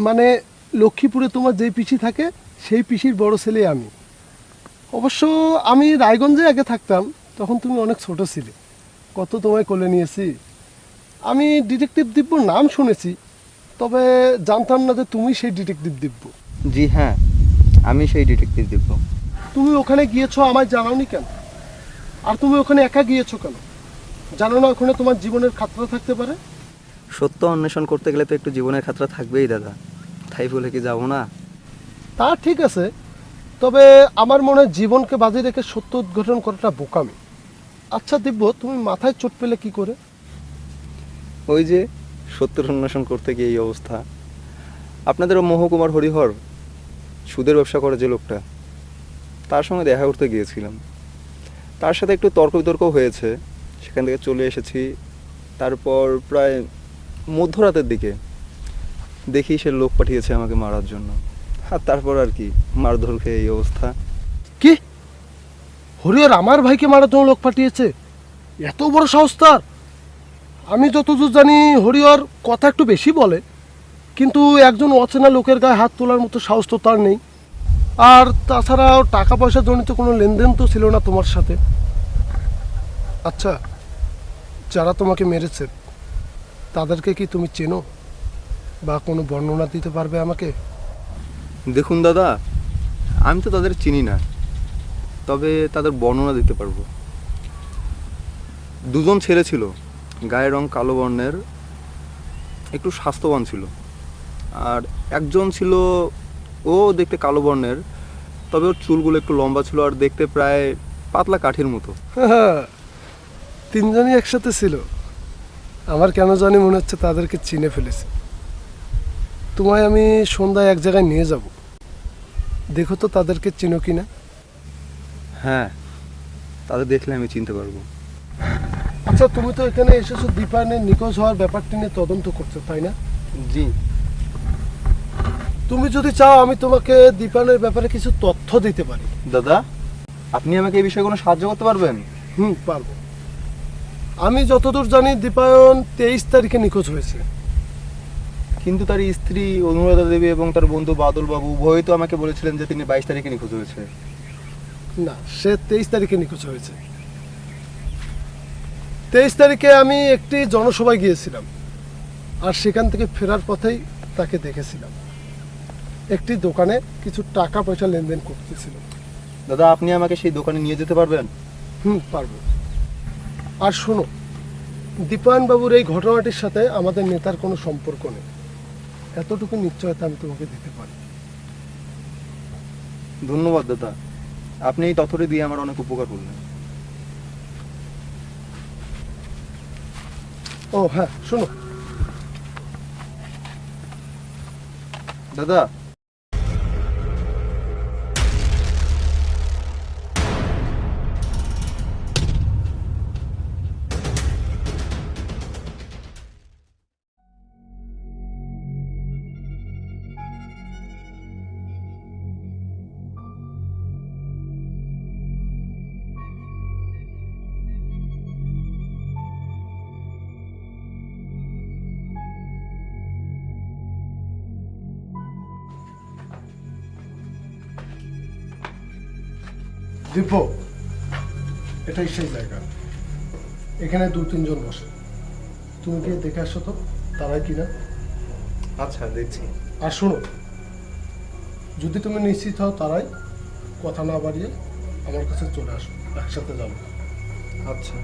মানে লক্ষ্মীপুরে তোমার যেই পিসি থাকে সেই পিসির বড় ছেলে আমি। অবশ্য আমি রায়গঞ্জে আগে থাকতাম, তখন তুমি অনেক ছোট ছিলে, কত তোমায় কোলে নিয়েছি। আমি ডিটেকটিভ দিব্যর নাম শুনেছি, তবে জানতাম না যে তুমি সেই ডিটেকটিভ দিব্য। জি হ্যাঁ, আমি সেই ডিটেকটিভ দিব্য। তুমি ওখানে গিয়েছো আমায় জানাওনি কেন? আর তুমি ওখানে একা গিয়েছো কেন? জানো না ওখানে তোমার জীবনের খাতরা থাকতে পারে? সত্য অন্বেষণ করতে গেলে তো একটু জীবনের খাতরা থাকবেই দাদা, তাই বলে কি যাবো না? তা ঠিক আছে, তবে আমার মনে হয় জীবনকে বাজি রেখে সত্য উদ্ঘাটন করাটা বোকামি। আচ্ছা দিব্য, তুমি মাথায় চোট পেলে কি করে? ওই যে সত্যের অন্বেষণ করতে গিয়ে এই অবস্থা। আপনাদেরও মহকুমার হরিহর, সুদের ব্যবসা করে যে লোকটা, তার সঙ্গে দেখা করতে গিয়েছিলাম। তার সাথে একটু তর্ক বিতর্ক হয়েছে, সেখান থেকে চলে এসেছি। তারপর প্রায় মধ্যরাতের দিকে দেখি সে লোক পাঠিয়েছে আমাকে মারার জন্য, আর তারপর আর কি মারধর খেয়ে এই অবস্থা। কি, হরিহর আমার ভাইকে মারার জন্য লোক পাঠিয়েছে? এত বড় সাহস তার! আমি যতদূর জানি হরিহর কথা একটু বেশি বলে, কিন্তু একজন অচেনা লোকের গায়ে হাত তোলার মতো সাহস তো তার নেই। আর তাছাড়াও টাকা পয়সা জনিত কোনো লেনদেন তো ছিল না তোমার সাথে। আচ্ছা, যারা তোমাকে মেরেছে তাদেরকে কি তুমি চেনো, বা কোনো বর্ণনা দিতে পারবে আমাকে? দেখুন দাদা, আমি তো তাদের চিনি না, তবে তাদের বর্ণনা দিতে পারবো। দুজন ছেলে ছিল, গায়ের রং কালো বর্ণের, একটু স্বাস্থ্যবান ছিল। আর একজন ছিল, ও দেখতে কালো বর্ণের, তবে ওর চুলগুলো একটু লম্বা ছিল আর দেখতে প্রায় পাতলা কাঠির মতো। তিনজনই একসাথে ছিল। আমার কেন জানি মনে হচ্ছে তাদেরকে চিনে ফেলেছি। তোমায় আমি সন্ধ্যায় এক জায়গায় নিয়ে যাব, দেখো তো তাদেরকে চিনো কিনা। হ্যাঁ, তাদের দেখলে আমি চিনতে পারবো। আচ্ছা, তুমি তো এখানে এসেছো দীপায়নের নিখোঁজ হওয়ার ব্যাপারটি নিয়ে তদন্ত করতে, তাই না? জি। তুমি যদি চাও আমি তোমাকে দীপায়নের ব্যাপারে কিছু তথ্য দিতে পারি। দাদা, আপনি আমাকে এই বিষয়ে কোনো সাহায্য করতে পারবেন? পারবো। আমি যতদূর জানি দীপায়ন 23 তারিখে নিখোঁজ হয়েছে। কিন্তু তার স্ত্রী অনুরাধা দেবী এবং তার বন্ধু বাদল বাবু উভয়ই তো আমাকে বলেছিলেন যে তিনি 22 তারিখে নিখোঁজ হয়েছে। না, সে 23 তারিখে নিখোঁজ হয়েছে। 23 তারিখে আমি একটি জনসভায় গিয়েছিলাম, আর সেখান থেকে ফেরার পথেই তাকে দেখেছিলাম। একটি দোকানে কিছু টাকা পয়সা লেনদেন করতেছিল। দাদা, আপনি আমাকে সেই দোকানে নিয়ে যেতে পারবেন? পারবো। আর শোনো, দীপায়ন বাবুর এই ঘটনাটির সাথে আমাদের নেতার কোনো সম্পর্ক নেই, এতটুকু নিশ্চয়তা আমি তোমাকে দিতে পারি। ধন্যবাদ দাদা, আপনি এই তথ্যটি দিয়ে আমার অনেক উপকার করলেন। ও হ্যাঁ, শোনো দাদা, দিব্য, এটাই সেই জায়গা। এখানে 2-3 জন বসে, তুমি গিয়ে দেখে আসো তো তারাই কিনা। আচ্ছা, দেখছি। আর শোনো, যদি তুমি নিশ্চিত হও তারাই, কথা না বাড়িয়ে আমার কাছে চলে আসো, একসাথে যাবো। আচ্ছা।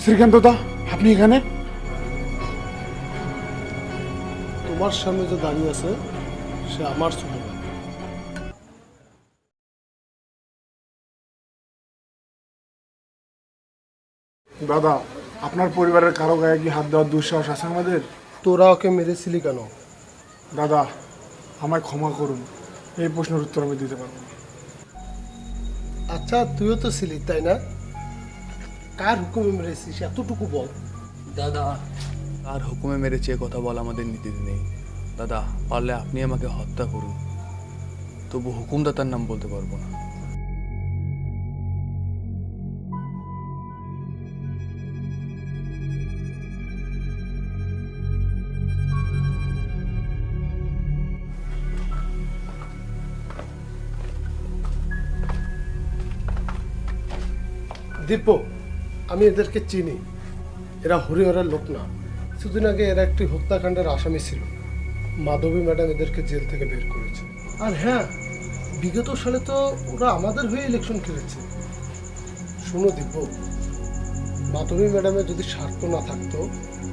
শ্রীকান্ত দা, আপনি এখানে? তোমার সামনে যে দাঁড়িয়ে আছে সে আমার ছোট ভাই। দাদা, আপনার পরিবারের কারো গায়ে কি হাত দেওয়ার দুঃসাহস আছে আমাদের? তোরা ওকে মেরেছিলি কেন? দাদা, আমায় ক্ষমা করুন, এই প্রশ্নের উত্তর আমি দিতে পারবো না। আচ্ছা, তুইও তো ছিলি তাই না? কার হুকুমে মেরেছিস এতটুকু বল। দাদা, আর হুকুমে মেরেছে কথা বলা আমাদের নীতিতে নেই। দাদা, পারলে আপনি আমাকে হত্যা করুন, তবু হুকুমদাতার নাম বলতে পারবো না। দীপ, আমি এদেরকে চিনি, এরা হরিহরের লোক না। কিছুদিন আগে এরা একটি হত্যাকাণ্ডের আসামি ছিল। মাধবী ম্যাডাম এদেরকে জেল থেকে বের করেছে। আর হ্যাঁ, বিগত সালে তো ওরা আমাদের হয়ে ইলেকশন খেলেছে। শোনো দীপ, মাধবী ম্যাডামের যদি স্বার্থ না থাকতো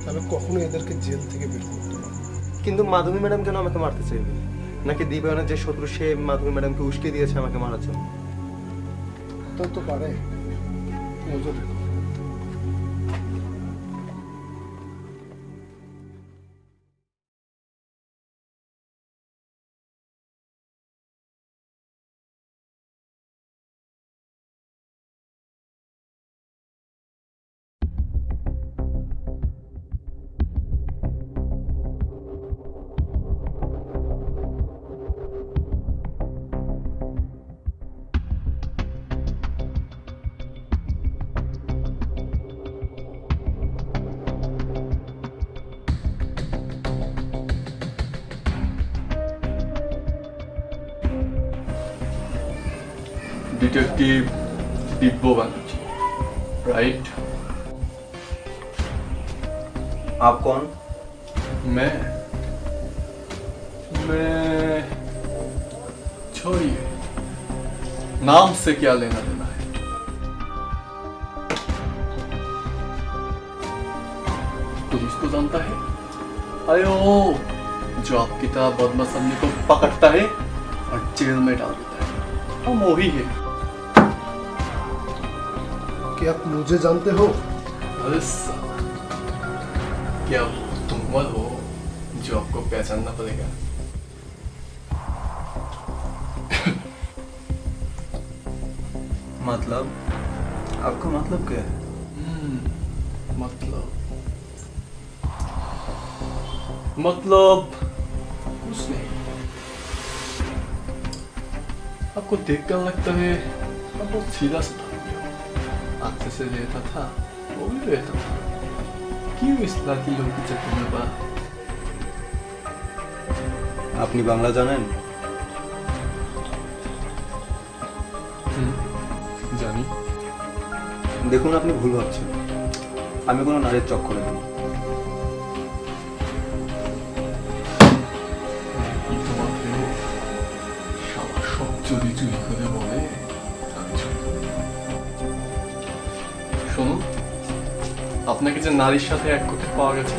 তাহলে কখনো এদেরকে জেল থেকে বের করতো না। কিন্তু মাধবী ম্যাডাম কেন আমাকে মারতে চাইবে? নাকি দীপায়নের যে শত্রু সে মাধবী ম্যাডামকে উস্কে দিয়েছে আমাকে মারার জন্য? তো পারে, নজর রেখো। Detective Divya Banerjee, right? आप कौन? मैं छोड़िए, नाम से क्या लेना देना है? पुलिस को जानता है? अयो, जो आपकी तरह बदमाश आदमी को पकड़ता है और जेल में डाल देता है, हम वही है। क्या आप मुझे जानते हो? अरे साला, क्या तुम मत हो जो आपको पहचानना पड़ेगा? मतलब आपका मतलब क्या है? मतलब कुछ नहीं। आपको देखकर लगता है आप बहुत सीधा साधा हो। आपसे से रहता था वो भी रहता था, क्यों इस तरह की लोग के चक्कर में पड़ा? আপনি বাংলা জানেন? জানি। দেখুন, আপনি ভুল ভাবছেন। আমি কোনো নারীর চক্করে নেই। তোমাকে সব যদি চুরি করে বলে আমি শুনুন, আপনাকে যে নারীর সাথে এক করতে পাওয়া গেছে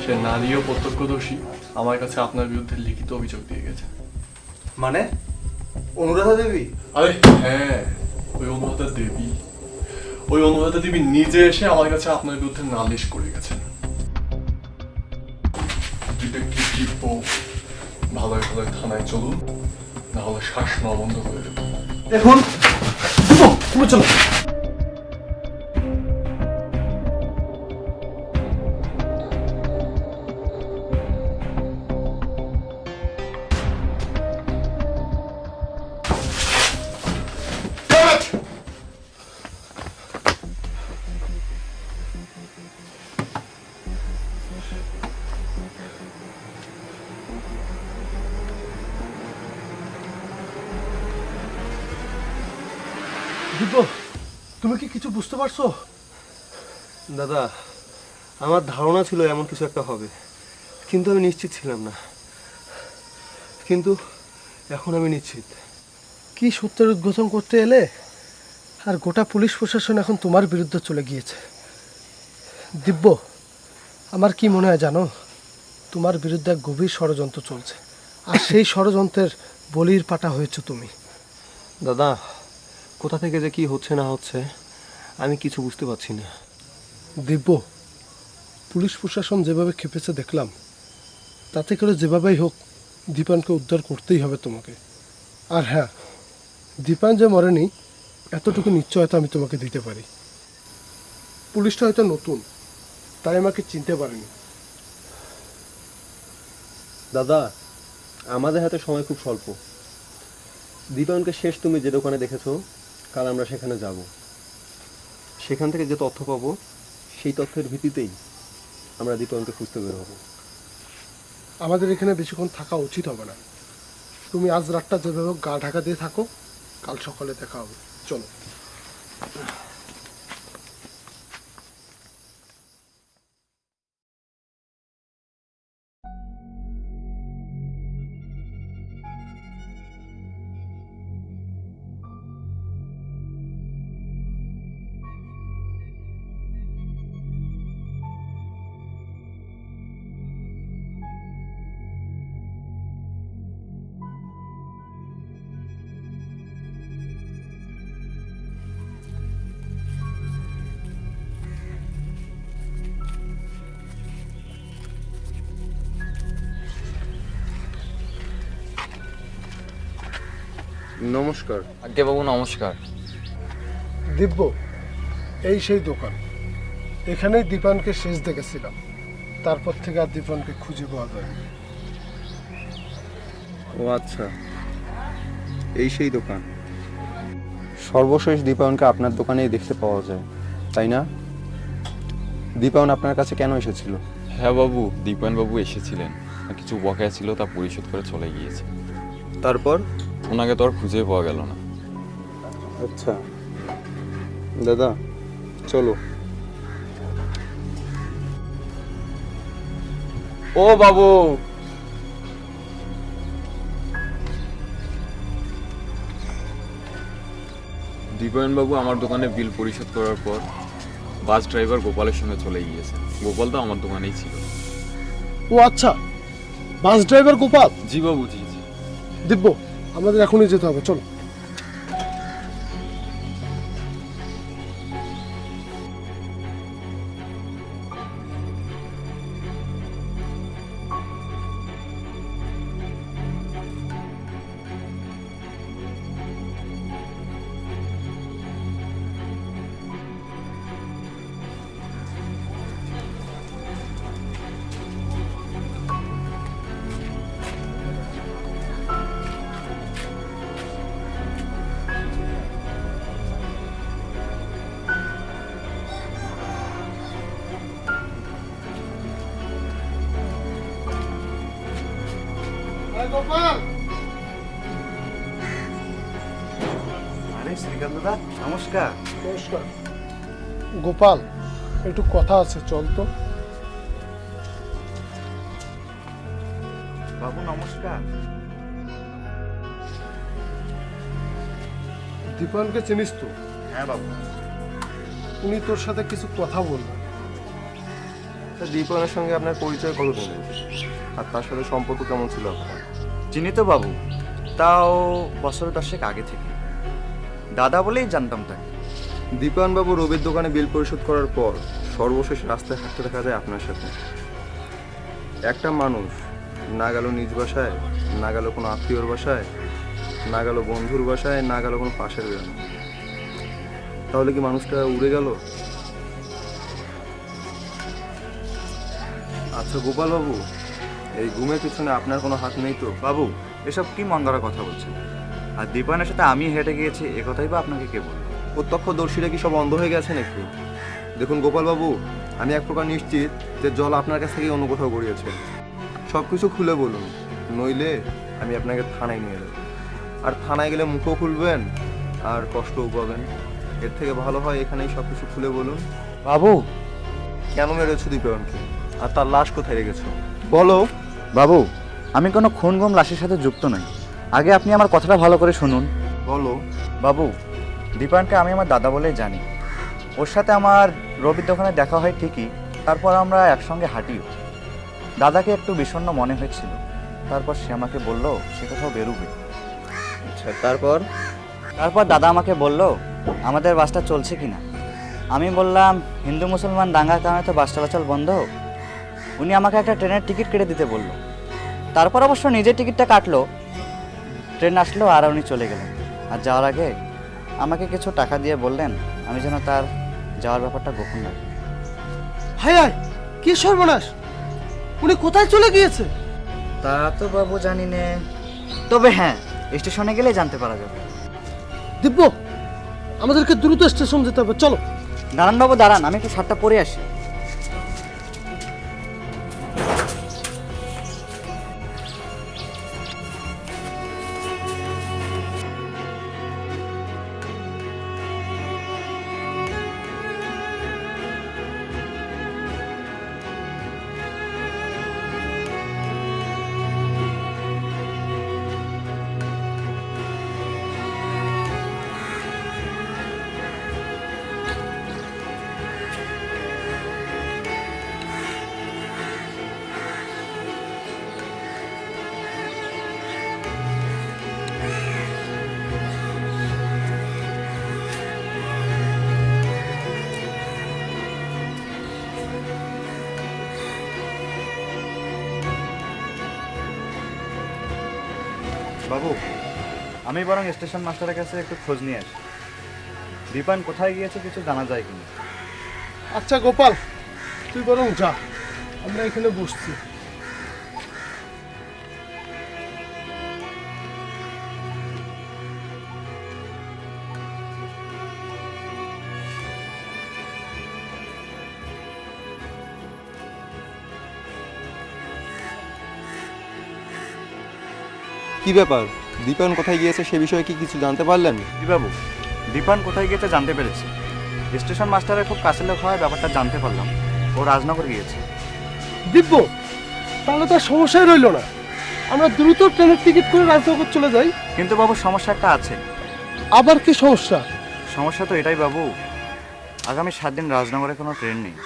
সে নারীও প্রত্যক্ষদর্শী আমার কাছে আপনার বিরুদ্ধে লিখিত অভিযোগ দিয়ে গেছে। মানে অনুরাধা দেবী? আরে হ্যাঁ, ওই অনুরাধা দেবী নিজে এসে আমার কাছে আপনার বিরুদ্ধে নালিশ করে গেছেন। ডিটেকটিভ টিপো ভালোই ভালোই থানায় চলুন, না হলে শ্বাস নেওয়া বন্ধ করে দেবো। দেখুন, তুমি চলো। দিব্য, তুমি কি কিছু বুঝতে পারছো? দাদা, আমার ধারণা ছিল এমন কিছু একটা হবে, কিন্তু আমি নিশ্চিত ছিলাম না। কিন্তু এখন আমি নিশ্চিত। কি সত্যের উদ্ঘাটন করতে এলে আর গোটা পুলিশ প্রশাসন এখন তোমার বিরুদ্ধে চলে গিয়েছে। দিব্য, আমার কি মনে হয় জানো, তোমার বিরুদ্ধে এক গভীর ষড়যন্ত্র চলছে, আর সেই ষড়যন্ত্রের বলির পাটা হয়েছে তুমি। দাদা, কোথা থেকে যে কি হচ্ছে না হচ্ছে আমি কিছু বুঝতে পারছি না। দিব্য, পুলিশ প্রশাসন যেভাবে খেপেছে দেখলাম, তাতে করে যেভাবেই হোক দীপানকে উদ্ধার করতেই হবে তোমাকে। আর হ্যাঁ, দীপান যে মরেনি এতটুকু নিশ্চয়তা আমি তোমাকে দিতে পারি। পুলিশটা হয়তো নতুন, তাই আমাকে চিনতে পারেনি। দাদা, আমাদের হাতে সময় খুব স্বল্প। দীপায়নকে শেষ তুমি যে দোকানে দেখেছো, কাল আমরা সেখানে যাব। সেখান থেকে যে তথ্য পাবো সেই তথ্যের ভিত্তিতেই আমরা দীপায়নকে খুঁজতে বের হব। আমাদের এখানে বেশিক্ষণ থাকা উচিত হবে না। তুমি আজ রাতটা যেভাবে হোক গা ঢাকা দিয়ে থাকো, কাল সকালে দেখা হবে। চলো। নমস্কার। আজ্ঞে বাবু, নমস্কার। দিব্য, এই সেই দোকান। এখানেই দীপানকে শেষ দেখেছিলাম। তারপর থেকে আর দীপানকে খুঁজে পাওয়া যায়নি। ও আচ্ছা, এই সেই দোকান। সর্বশেষ দীপায়নকে আপনার দোকানেই দেখতে পাওয়া যায়, তাই না? দীপায়ন আপনার কাছে কেন এসেছিল? হ্যাঁ বাবু, দীপায়ন বাবু এসেছিলেন, কিছু বকেয়া ছিল তা পরিশোধ করে চলে গিয়েছে। তারপর? ওনাকে তো আর খুঁজে পাওয়া গেল না। আচ্ছা দাদা, চলো। ও বাবু, দীপায়ন বাবু আমার দোকানে বিল পরিশোধ করার পর বাস ড্রাইভার গোপালের সঙ্গে চলে গিয়েছে। গোপাল তো আমার দোকানেই ছিল। ও আচ্ছা, বাস ড্রাইভার গোপাল? জি বাবু, জি জি। দিব্য, আমাদের এখনই যেতে হবে, চলো। গোপাল, আরে শ্রীকান্ত দা, নমস্কার। নমস্কার। গোপাল, একটু কথা আছে, চল তো। বাবু নমস্কার। দীপায়নকে চিনিস তো? হ্যাঁ বাবু। উনি তোর সাথে কিছু কথা বলবেন। দীপায়নের সঙ্গে আপনার পরিচয় কতদিন, আর তার সাথে সম্পর্ক কেমন ছিল আপনার? চিনি তো বাবু, তাও বছর 10 আগে থেকে। দাদা বলেই জানতাম তাকে। দীপায়ন বাবু রবির দোকানে বিল পরিশোধ করার পর সর্বশেষ রাস্তায় হাঁটতে দেখা যায় আপনার সাথে। একটা মানুষ না গেল নিজ বাসায়, না গেল কোনো আত্মীয়র বাসায়, না গেল বন্ধুর বাসায়, না গেল কোনো পাশের গ্রামে। তাহলে কি মানুষটা উড়ে গেল? আচ্ছা গোপাল বাবু, এই ঘুমের পিছনে আপনার কোনো হাত নেই তো? বাবু, এসব কি মন গড়া কথা বলছেন? আর দীপায়নের সাথে আমি হেঁটে গিয়েছি এ কথাই বা আপনাকে কে বলল? প্রত্যক্ষদর্শীরা কি সব অন্ধ হয়ে গেছে নাকি? দেখুন গোপাল বাবু, আমি এক প্রকার নিশ্চিত যে জল আপনার কাছ থেকে অন্য কোথাও গড়িয়েছে। সব কিছু খুলে বলুন, নইলে আমি আপনাকে থানায় নিয়ে যাব। আর থানায় গেলে মুখও খুলবেন আর কষ্টও পাবেন। এর থেকে ভালো হয় এখানেই সব কিছু খুলে বলুন। বাবু, কেন মেরেছো দীপায়নকে, আর তার লাশ কোথায় রেখেছো বলো। বাবু, আমি কোনো খুন গুম লাশের সাথে যুক্ত নই। আগে আপনি আমার কথাটা ভালো করে শুনুন। বলো। বাবু, দীপায়নকে আমি আমার দাদা বলেই জানি। ওর সাথে আমার রবির দোকানে দেখা হয় ঠিকই, তারপর আমরা একসঙ্গে হাঁটিও। দাদাকে একটু বিষণ্ণ মনে হয়েছিল, তারপর সে আমাকে বলল সে কোথাও বেরোবে। আচ্ছা, তারপর? তারপর দাদা আমাকে বলল আমাদের বাসটা চলছে কিনা। আমি বললাম হিন্দু মুসলমান দাঙ্গার কারণে তো বাস চলাচল বন্ধ। উনি আমাকে একটা ট্রেনের টিকিট কেটে দিতে বলল। তারপর অবশ্য নিজের টিকিটটা কাটলো, ট্রেন আসলো আর উনি চলে গেলেন। আর যাওয়ার আগে আমাকে কিছু টাকা দিয়ে বললেন আমি যেন তার যাওয়ার ব্যাপারটা গোপন রাখি। হায় হায়, কি সর্বনাশ! উনি কোথায় চলে গিয়েছে? তা তো বাবু জানি নে, তবে হ্যাঁ, স্টেশনে গেলে জানতে পারা যাবে। দিব্য, আমাদেরকে দ্রুত স্টেশন যেতে হবে, চলো। দাঁড়ান বাবু দাঁড়ান, আমি একটু শার্টটা পরে আসি। বাবু, আমি বরং স্টেশন মাস্টারের কাছে একটু খোঁজ নিয়ে আসি, দীপায়ন কোথায় গিয়েছে কিছু জানা যায় কিনা। আচ্ছা গোপাল, তুই বরং যা, আমরা এখানে বসছি। কি ব্যাপার, দীপায়ন কোথায় গিয়েছে সে বিষয়ে কি কিছু জানতে পারলেন? জি বাবু, দীপায়ন কোথায় গিয়েছে জানতে পেরেছি। স্টেশন মাস্টারের খুব কাছের লোক হয় ব্যাপারটা জানতে পারলাম, ও রাজনগর গিয়েছে। দিব্য, তাহলে তার সমস্যাই রইল না, আমরা দ্রুত ট্রেনের টিকিট করে রাজনগর চলে যাই। কিন্তু বাবু সমস্যা একটা আছে। আবার কি সমস্যা? সমস্যা তো এটাই বাবু, আগামী 7 দিন রাজনগরে কোনো ট্রেন নেই।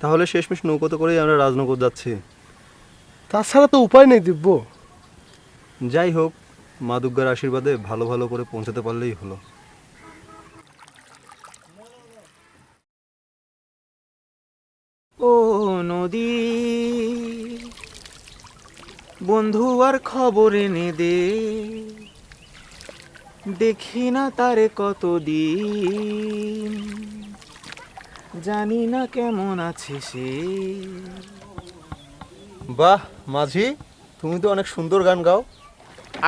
তাহলে শেষমেশ নৌকোতে করেই আমরা রাজনগর যাচ্ছি। তাছাড়া তো উপায় নেই দিব্য। যাই হোক, মা দুর্গার আশীর্বাদে ভালো ভালো করে পৌঁছাতে পারলেই হলো। ও নদী বন্ধু আর খবর এনে দে, দেখি না তারে কতদিন, জানি না কেমন আছে সে। বাহ মাঝি, তুমি তো অনেক সুন্দর গান গাও।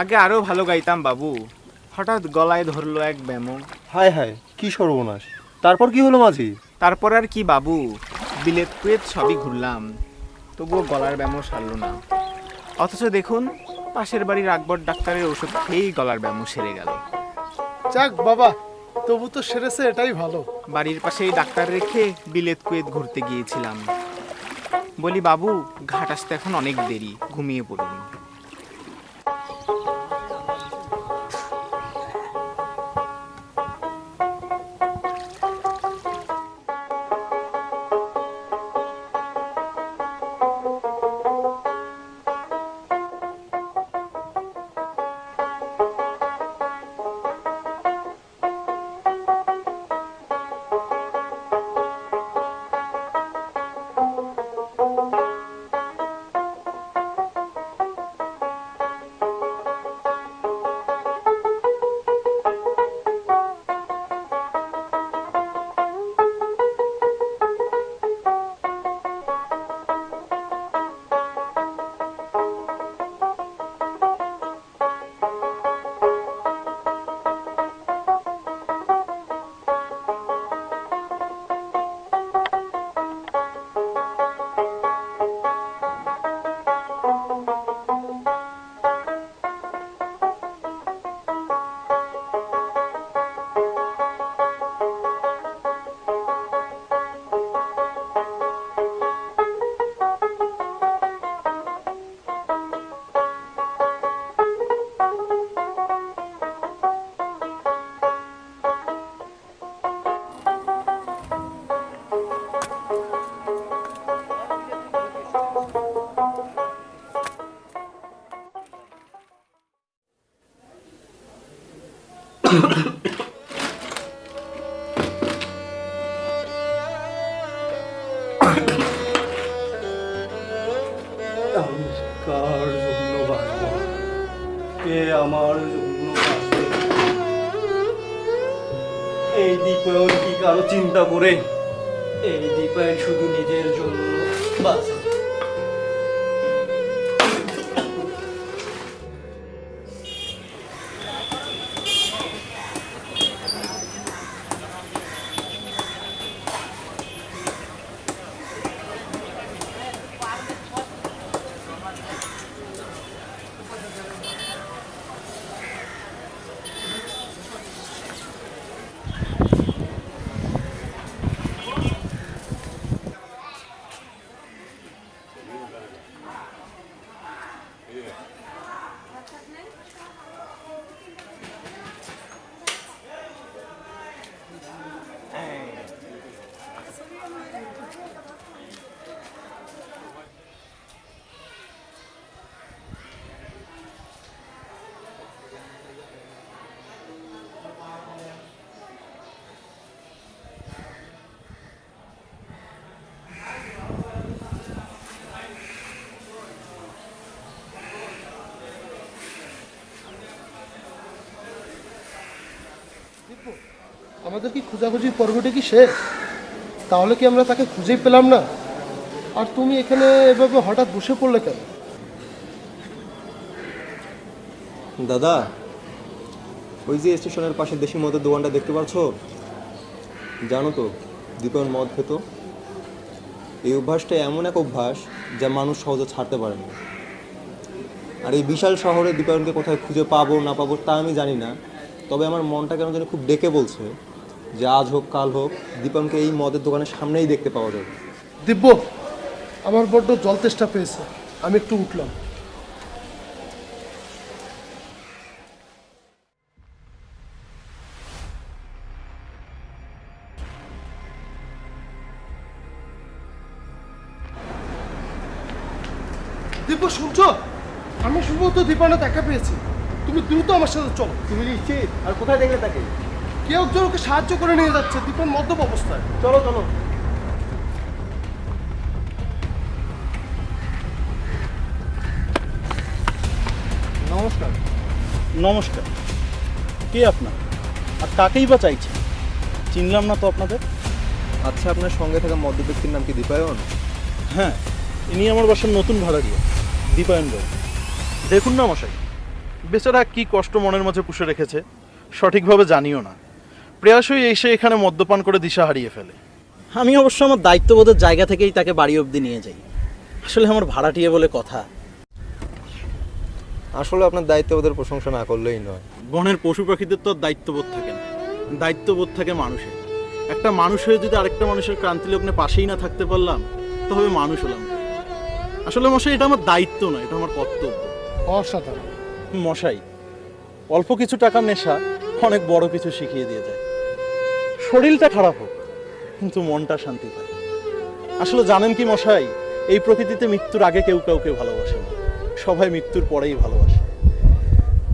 আগে আরো ভালো গাইতাম বাবু, হঠাৎ গলায় ধরলো এক ব্যামো। হায় হায়, কি সর্বনাশ! তারপর কি হলো মাঝি? তারপর আর কি বাবু, বিলেত কুয়েত সবই ঘুরলাম, তবুও গলার ব্যামো সারল না। অথচ দেখুন, পাশের বাড়ির আকবর ডাক্তারের ওষুধ খেয়েই গলার ব্যামো সেরে গেল। যাক বাবা, তবু তো সেরেছে, এটাই ভালো। বাড়ির পাশেই ডাক্তার রেখে বিলেত কুয়েত ঘুরতে গিয়েছিলাম। বলি বাবু, ঘাট আসতে এখন অনেক দেরি, ঘুমিয়ে পড়ুন। কার জন্য বাঁচব? কে আমার জন্য বাঁচবে? এই দীপায়ন কি কারো চিন্তা করে? এই দীপায়ন শুধু নিজের জন্য বাঁচে। আমাদের কি খোঁজাখুঁজির পর্বটা কি শেষ? তাহলে কি আমরা তাকে খুঁজেই পেলাম না? আর তুমি এখানে এভাবে হঠাৎ বসে পড়লে কেন? দাদা, ওই যে স্টেশনের পাশে দেশি মদের দোকানটা দেখতে পাচ্ছ, জানো তো দীপায়ন মদ খেত। এই অভ্যাসটা এমন এক অভ্যাস যা মানুষ সহজে ছাড়তে পারে না। আর এই বিশাল শহরে দীপায়নকে কোথায় খুঁজে পাবো না পাবো তা আমি জানি না, তবে আমার মনটা কেন জানি খুব ডেকে বলছে যে আজ হোক কাল হোক দীপায়নকে এই মদের দোকানের সামনেই দেখতে পাওয়া যাবে। দিব্য, আমার বড্ড জল তেষ্টা পেয়েছে, আমি একটু উঠলাম। দিব্য শুনছো? আমি শুভ তো দীপানে দেখা পেয়েছি। তুমি দ্রুত আমার সাথে চলো। তুমি নিশ্চিত? আর কোথায় দেখলে তাকে? কেউ একজন ওকে সাহায্য করে নিয়ে যাচ্ছে দীপন মদ্যপ অবস্থায়। চলো চলো। নমস্কার। নমস্কার। কে আপনার আর কাকেই বা চাইছেন? চিনলাম না তো আপনাদের। আচ্ছা, আপনার সঙ্গে থাকা মদ্য ব্যক্তির নাম কি দীপায়ন? হ্যাঁ, ইনি আমার বাসার নতুন ভাড়াটিয়া, দীপায়ন বাবু। দেখুন না মশাই, বেচারা কি কষ্ট মনের মাঝে পুষে রেখেছে সঠিকভাবে জানিও না। প্রায়শই এসে এখানে মদ্যপান করে দিশা হারিয়ে ফেলে। আমি অবশ্য আমার দায়িত্ববোধের জায়গা থেকেই তাকে বাড়ি অবধি নিয়ে যাই। আসলে আমার ভাড়াটিয়া বলে কথা। আসলে আপনার দায়িত্ববোধের প্রশংসা না করলেই নয়। বনের পশু পাখিদের তো আর দায়িত্ববোধ থাকে না, দায়িত্ববোধ থাকে মানুষের। একটা মানুষ হয়ে যদি আরেকটা মানুষের ক্রান্তি লগ্নে পাশেই না থাকতে পারলাম, তবে মানুষ হলাম। আসলে মশাই, এটা আমার দায়িত্ব নয়, এটা আমার কর্তব্য। অসাধারণ। মশাই, অল্প কিছু টাকার নেশা অনেক বড় কিছু শিখিয়ে দিয়ে যায়। শরীরটা খারাপ হোক, কিন্তু মনটা শান্তি পায়। আসলে জানেন কি মশাই, এই প্রকৃতিতে মৃত্যুর আগে কেউ কাউকে ভালোবাসে না, সবাই মৃত্যুর পরেই ভালোবাসে।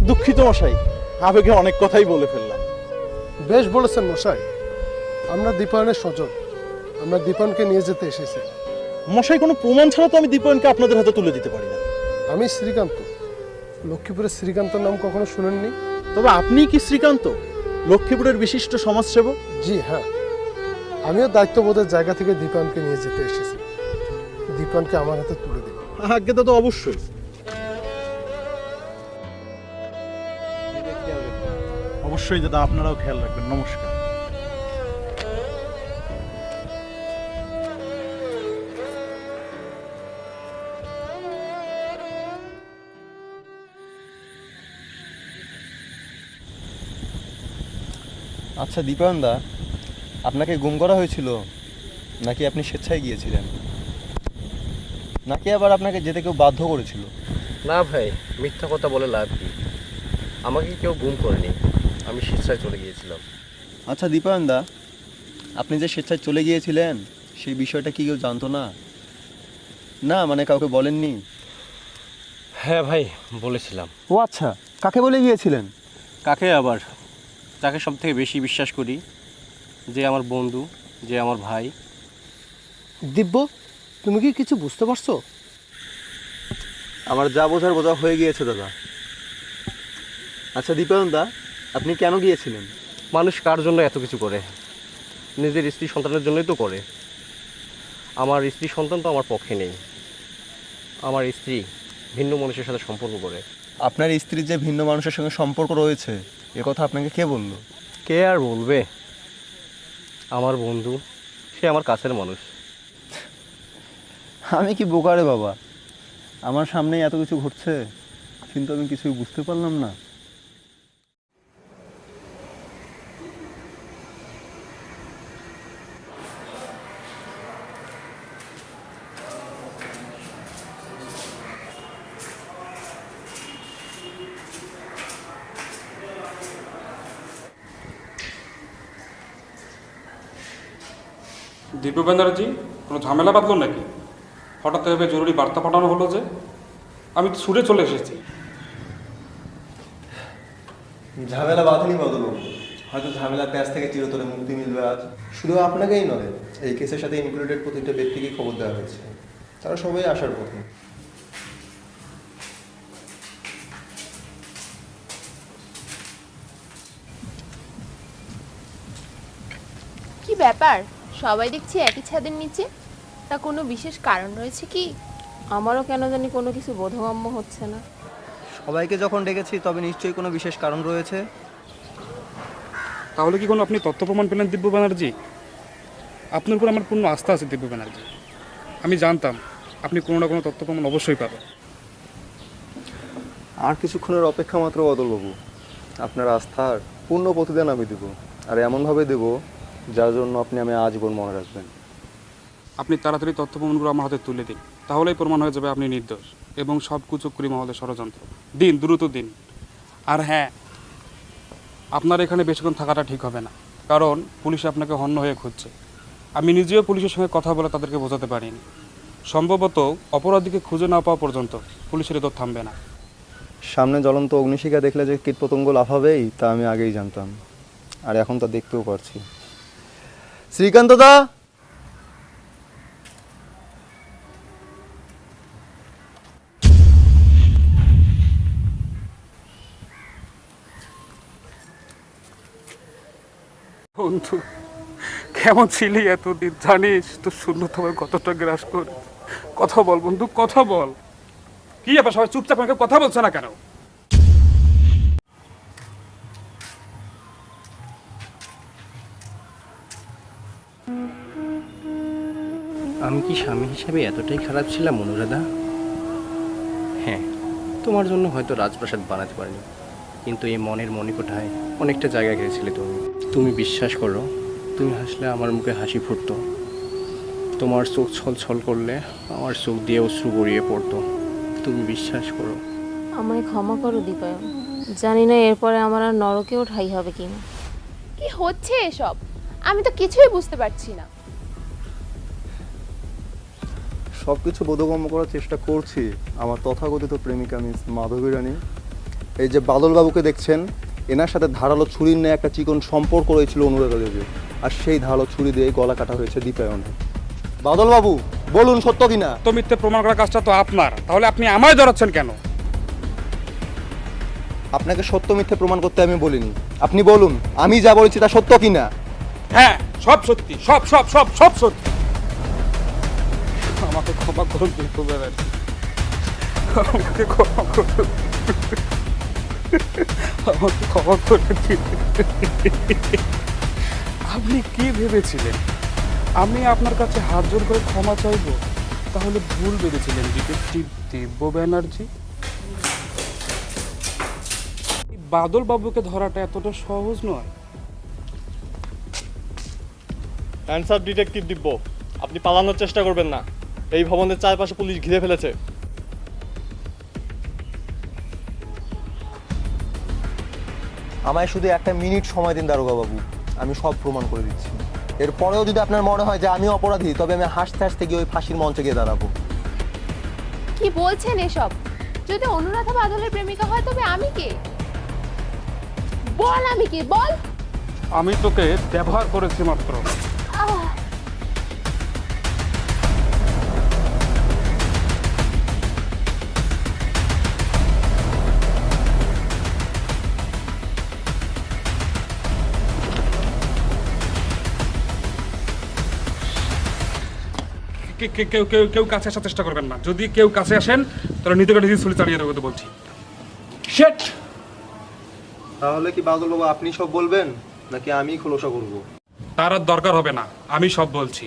দুঃখিত মশাই, আবেগে অনেক কথাই বলে ফেললাম। বেশ বলেছেন মশাই। আমরা দীপায়নের স্বজন, আমরা দীপায়নকে নিয়ে যেতে এসেছি। মশাই, কোনো প্রমাণ ছাড়া তো আমি দীপায়নকে আপনাদের হাতে তুলে দিতে পারি না। আমি শ্রীকান্ত, লক্ষ্মীপুরের শ্রীকান্তর নাম কখনো শুনেননি? তবে আপনি কি শ্রীকান্ত, লক্ষ্মীপুরের বিশিষ্ট সমাজসেবক? জি হ্যাঁ, আমিও দায়িত্ববোধের জায়গা থেকে দীপায়নকে নিয়ে যেতে এসেছি। দীপায়নকে আমার হাতে তুলে দিন। আগে তো অবশ্যই। অবশ্যই দাদা, আপনারাও খেয়াল রাখবেন। নমস্কার। আচ্ছা দীপায়ন দা, আপনাকে গুম করা হয়েছিল নাকি আপনি স্বেচ্ছায় গিয়েছিলেন, নাকি আবার আপনাকে যেতে কেউ বাধ্য করেছিল? না ভাই, মিথ্যা কথা বলে লাভ কি? আমাকে কেউ গুম করেনি, আমি স্বেচ্ছায় চলে গিয়েছিলাম। আচ্ছা দীপায়ন দা, আপনি যে স্বেচ্ছায় চলে গিয়েছিলেন সেই বিষয়টা কি কেউ জানতো না? না মানে কাউকে বলেননি? হ্যাঁ ভাই, বলেছিলাম। ও আচ্ছা, কাকে বলে গিয়েছিলেন? কাকে আবার? তাকে সব থেকে বেশি বিশ্বাস করি, যে আমার বন্ধু, যে আমার ভাই। দিব্য, তুমি কি কিছু বুঝতে পারছো? আমার যা বোঝার বোঝা হয়ে গিয়েছে দাদা। আচ্ছা দীপায়ন দা, আপনি কেন গিয়েছিলেন? মানুষ কার জন্য এত কিছু করে? নিজের স্ত্রী সন্তানের জন্যই তো করে। আমার স্ত্রী সন্তান তো আমার পক্ষে নেই। আমার স্ত্রী ভিন্ন মানুষের সাথে সম্পর্ক করে। আপনার স্ত্রীর যে ভিন্ন মানুষের সঙ্গে সম্পর্ক রয়েছে, এ কথা আপনাকে কে বললো? কে আর বলবে? আমার বন্ধু, সে আমার কাছের মানুষ। আমি কি বোকা রে বাবা, আমার সামনেই এত কিছু ঘটছে কিন্তু আমি কিছুই বুঝতে পারলাম না। দীপু ব্যানার্জি, কোনো ঝামেলা বাঁধলো নাকি? হঠাৎ এভাবে জরুরি বার্তা পাঠানো হলো যে? আমি তো ছুটে চলে এসেছি। ঝামেলা বাঁধেনি বদলবাবু, হয়তো ঝামেলার প্যাচ থেকে চিরতরে মুক্তি মিলবে আজ। শুধু আপনাকেই নয়, এই কেসের সাথে ইনক্লুডেড প্রতিটা ব্যক্তিকে খবর দেওয়া হয়েছে, তারা সবাই আসার পথে। কি ব্যাপার, সবাই দেখছি একই ছাদের নিচে? তা কোনো বিশেষ কারণ রয়েছে কি? আমারও কেন জানি কোনো কিছু বোধগম্য হচ্ছে না। সবাইকে যখন ডেকেছি তবে নিশ্চয়ই কোনো বিশেষ কারণ রয়েছে। তাহলে কি কোনো আপনি তথ্য প্রমাণ পেলেন দিব্য ব্যানার্জি? আপনার উপর আমার পূর্ণ আস্থা আছে দিব্য ব্যানার্জি। আমি জানতাম আপনি কোনো না কোনো তথ্য প্রমাণ অবশ্যই পাবেন। আর কিছুক্ষণের অপেক্ষা মাত্র বদলবাবু, আপনার আস্থার পূর্ণ প্রতিদান আমি দেব, আর এমনভাবে দেব যার জন্য আপনি আমি আজীবন মনে রাখবেন। আপনি তাড়াতাড়ি তথ্য প্রমাণগুলো আমার হাতে তুলে দিন, তাহলেই প্রমাণ হয়ে যাবে আপনি নির্দোষ এবং সব কুচক্রি মহলের ষড়যন্ত্র। দিন, দ্রুত দিন। আর হ্যাঁ, আপনার এখানে বেশিক্ষণ থাকাটা ঠিক হবে না, কারণ পুলিশ আপনাকে হন্য হয়ে খুঁজছে। আমি নিজেও পুলিশের সঙ্গে কথা বলে তাদেরকে বোঝাতে পারিনি। সম্ভবত অপরাধীকে খুঁজে না পাওয়া পর্যন্ত পুলিশের তো থামবে না। সামনে জ্বলন্ত অগ্নিশিখা দেখলে যে কীটপতঙ্গ লাফাবেই তা আমি আগেই জানতাম, আর এখন তা দেখতেও পারছি। শ্রীকান্ত দা, বন্ধু কেমন ছিলি এতদিন? জানিস তো শূন্য তোমার কতটা গ্রাস করে। কথা বল বন্ধু, কথা বল। কি ব্যাপার সবাই চুপচাপ আমাকে কথা বলছে না কেন? আমি কি স্বামী হিসেবে এতটাই খারাপ ছিলাম অনুরাধা? হ্যাঁ, তোমার জন্য হয়তো রাজপ্রাসাদ বানাতে পারিনি, কিন্তু এই মনের মণিকোঠায় অনেকটা জায়গা গেছিলে তুমি। তুমি বিশ্বাস করো, তুমি হাসলে আমার মুখে হাসি ফুটতো, তোমার চোখ ছল ছল করলে আমার চোখ দিয়ে অশ্রু গড়িয়ে পড়তো। তুমি বিশ্বাস করো। আমায় ক্ষমা করো দীপায়ন, জানি না এরপরে আমার আর নরকেও ঠাঁই হবে কিনা। কি হচ্ছে এসব? আমি তো কিছুই বুঝতে পারছি না। সব কিছু বোধগম্য করার চেষ্টা করছি। আমার তথাকথিত প্রেমিকা মিস মাধবী রানী, এই যে বাদলবাবুকে দেখছেন, এনার সাথে ধারালো ছুরির নিয়ে একটা চিকন সম্পর্ক রয়েছিল অনুরাধা দেবী, আর সেই ধারালো ছুরি দিয়ে গলা কাটা হয়েছে দীপায়নে। বাদলবাবু বলুন সত্য কিনা? তো মিথ্যে প্রমাণ করার কাজটা তো আপনার, তাহলে আপনি আমায় ধরাচ্ছেন কেন? আপনাকে সত্য মিথ্যে প্রমাণ করতে আমি বলিনি, আপনি বলুন আমি যা বলেছি তা সত্য কিনা। হ্যাঁ, সব সত্যি, সব সব সব সব সত্যি। আমাকে ক্ষমা করুন দীপু ব্যানার্জি, আমাকে ক্ষমা করুন, আমাকে ক্ষমা করে দিন। আপনি কি ভেবেছিলেন আমি আপনার কাছে হাত জোর করে ক্ষমা চাইবো? তাহলে ভুল ভেবেছিলেন ডিটেকটিভ দিব্য ব্যানার্জি। বাদল বাবুকে ধরাটা এতটা সহজ নয়। হ্যান্ডস আপ ডিটেকটিভ দিব্য, আপনি পালানোর চেষ্টা করবেন না। এই ভবনের চারপাশে পুলিশ ঘিরে ফেলেছে। আমায় শুধু একটা মিনিট সময় দিন দারোগা বাবু, আমি সব প্রমাণ করে দিচ্ছি। এরপরেও যদি আপনার মনে হয় যে আমি অপরাধী, তবে আমি হাসতে হাসতে গিয়ে ওই ফাঁসির মঞ্চে গিয়ে দাঁড়াবো। কি বলছেন এসব? যদি অনুরাধা বাদলের প্রেমিকা হয় তবে আমি কে? বল আমি কে, বল। আমি তোকে ব্যবহার করেছি মাত্র। কেউ কেউ কেউ কাছে আসার চেষ্টা করবেন না। যদি কেউ কাছে আসেন তাহলে নিজেকে নিজে ছুরি চালিয়ে দেবো বলছি। শেট। তাহলে কি বাদলবাবু আপনি সব বলবেন নাকি আমি খোলসা করব? তার আর দরকার হবে না, আমি সব বলছি।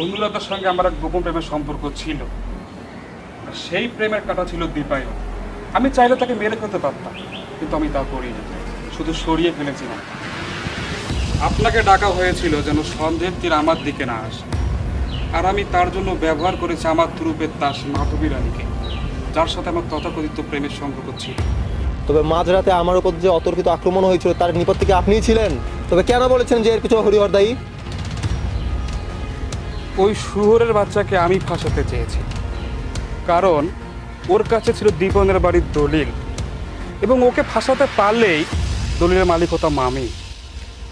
অনুরাধার সঙ্গে আমার এক গোপন প্রেমের সম্পর্ক ছিল, সেই প্রেমের কাটা ছিল দীপায়ন। আমি চাইলে তাকে মেরে ফেলতে পারতাম, কিন্তু আমি তা করিনি, শুধু সরিয়ে ফেলেছিলাম। আপনাকে ডাকা হয়েছিল যেন সন্দেহের তীর আমার দিকে না আসে, আর আমি তার জন্য ব্যবহার করেছি আমার তুরুপের দাস মাধবী রানীকে, যার সাথে আমার তথাকথিত প্রেমের সম্পর্ক ছিল। তবে মাঝরাতে আমার উপর যে অতর্কিত আক্রমণ হয়েছিল তার নিপত্তি কি আপনিই ছিলেন? তবে কেন বলেছেন যে এর পিছনে হরিহর দায়ী? ওই শুয়োরের বাচ্চাকে আমি ফাঁসাতে চেয়েছি, কারণ ওর কাছে ছিল দীপনের বাড়ির দলিল, এবং ওকে ফাঁসাতে পারলেই দলিলের মালিক হতাম আমি।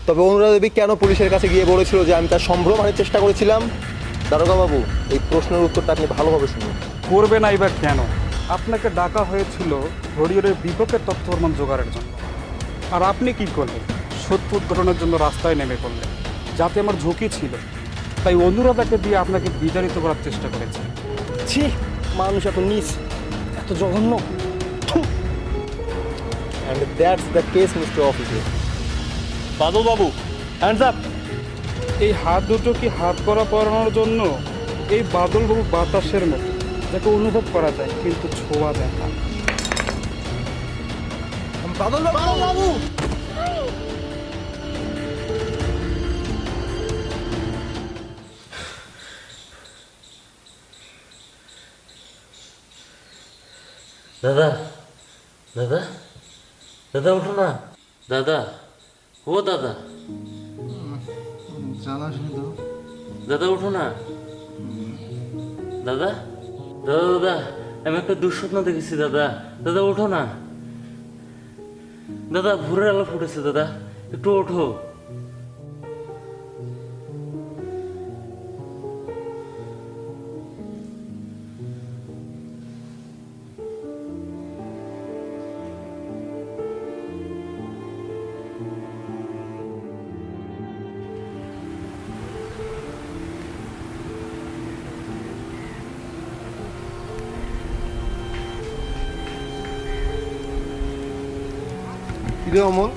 তবে অনুরাধা দেবী কেন পুলিশের কাছে গিয়ে বলেছিল যে আমি তার সম্ভ্রমানের চেষ্টা করেছিলাম? দারোগা বাবু, এই প্রশ্নের উত্তরটা আপনি ভালোভাবে শুনুন। করবে না এবার কেন? আপনাকে ডাকা হয়েছিল হরিহরের বিপক্ষে তথ্য প্রমাণ জোগাড়ের জন্য, আর আপনি কি করলেন? সত্য উদ্ঘাটনের জন্য রাস্তায় নেমে পড়লেন। যাতে আমার ঝুঁকি ছিল, তাই অনুরাধাকে দিয়ে আপনাকে বিতাড়িত করার চেষ্টা করেছে। ছি, মানুষ এত নিচ, এত জঘন্য। And that's the case, Mr. Officer. Badal Babu, hands up. এই হাত দুটো কি হাত করা পরানোর জন্য? এই বাদলবাবু বাতাসের মতো, যাকে অনুভব করা যায় কিন্তু ছোঁয়া যায় না। বাদলবাবু! দাদা, দাদা, দাদা ওঠো না। দাদা, ও দাদা। জানাস তো দাদা ওঠো না। দাদা দাদা দাদা আমি একটা দুঃস্বপ্ন দেখেছি দাদা। দাদা ওঠো না। দাদা ভোরের আলো ফুটেছে দাদা, একটু ওঠো। কিরে অমল,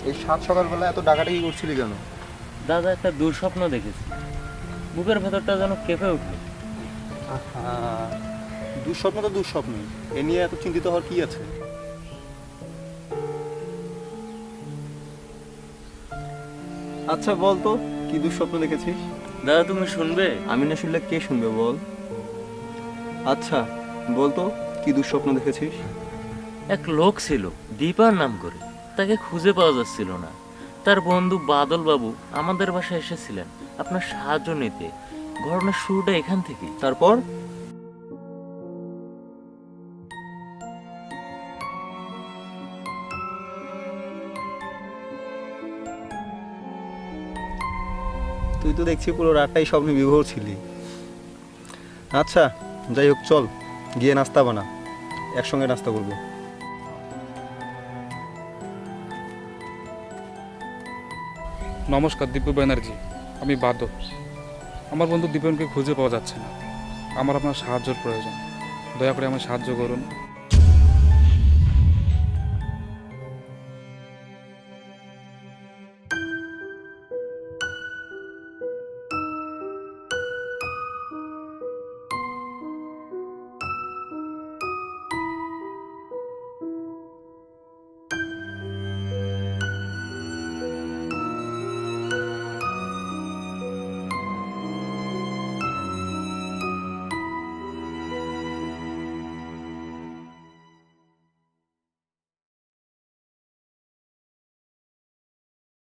এই সাত সকালবেলা এত ডাকাডাকি করছিলি কেন? দাদা একটা দুঃস্বপ্ন দেখেছি, বুকের ভেতরটা যেন কেঁপে উঠলো। দুঃস্বপ্ন তো দুঃস্বপ্নই, এ নিয়ে এত চিন্তিত হওয়ার কি আছে? আচ্ছা বল তো, কি দুঃস্বপ্ন দেখেছিস? দাদা তুমি শুনবে? আমি না শুনলে কে শুনবে বল। আচ্ছা বল তো, কি দুঃস্বপ্ন দেখেছিস? এক লোক ছিল দীপার নাম করে, তাকে খুঁজে পাওয়া যাচ্ছিল না। তার বন্ধু বাদল বাবু আমাদের বাসায় এসেছিলেন আপনার সাহায্য নিতে। ঘটনার শুরুটা এখান থেকে। তারপর? তুই তো দেখছি পুরো রাতটাই স্বপ্নে বিভোর ছিলি। আচ্ছা যাই হোক, চল গিয়ে নাস্তা বানা, একসঙ্গে নাস্তা করবো। নমস্কার দিব্য ব্যানার্জি, আমি বাদল। আমার বন্ধু দীপনকে খুঁজে পাওয়া যাচ্ছে না। আমার আপনার সাহায্যের প্রয়োজন, দয়া করে আমায় সাহায্য করুন।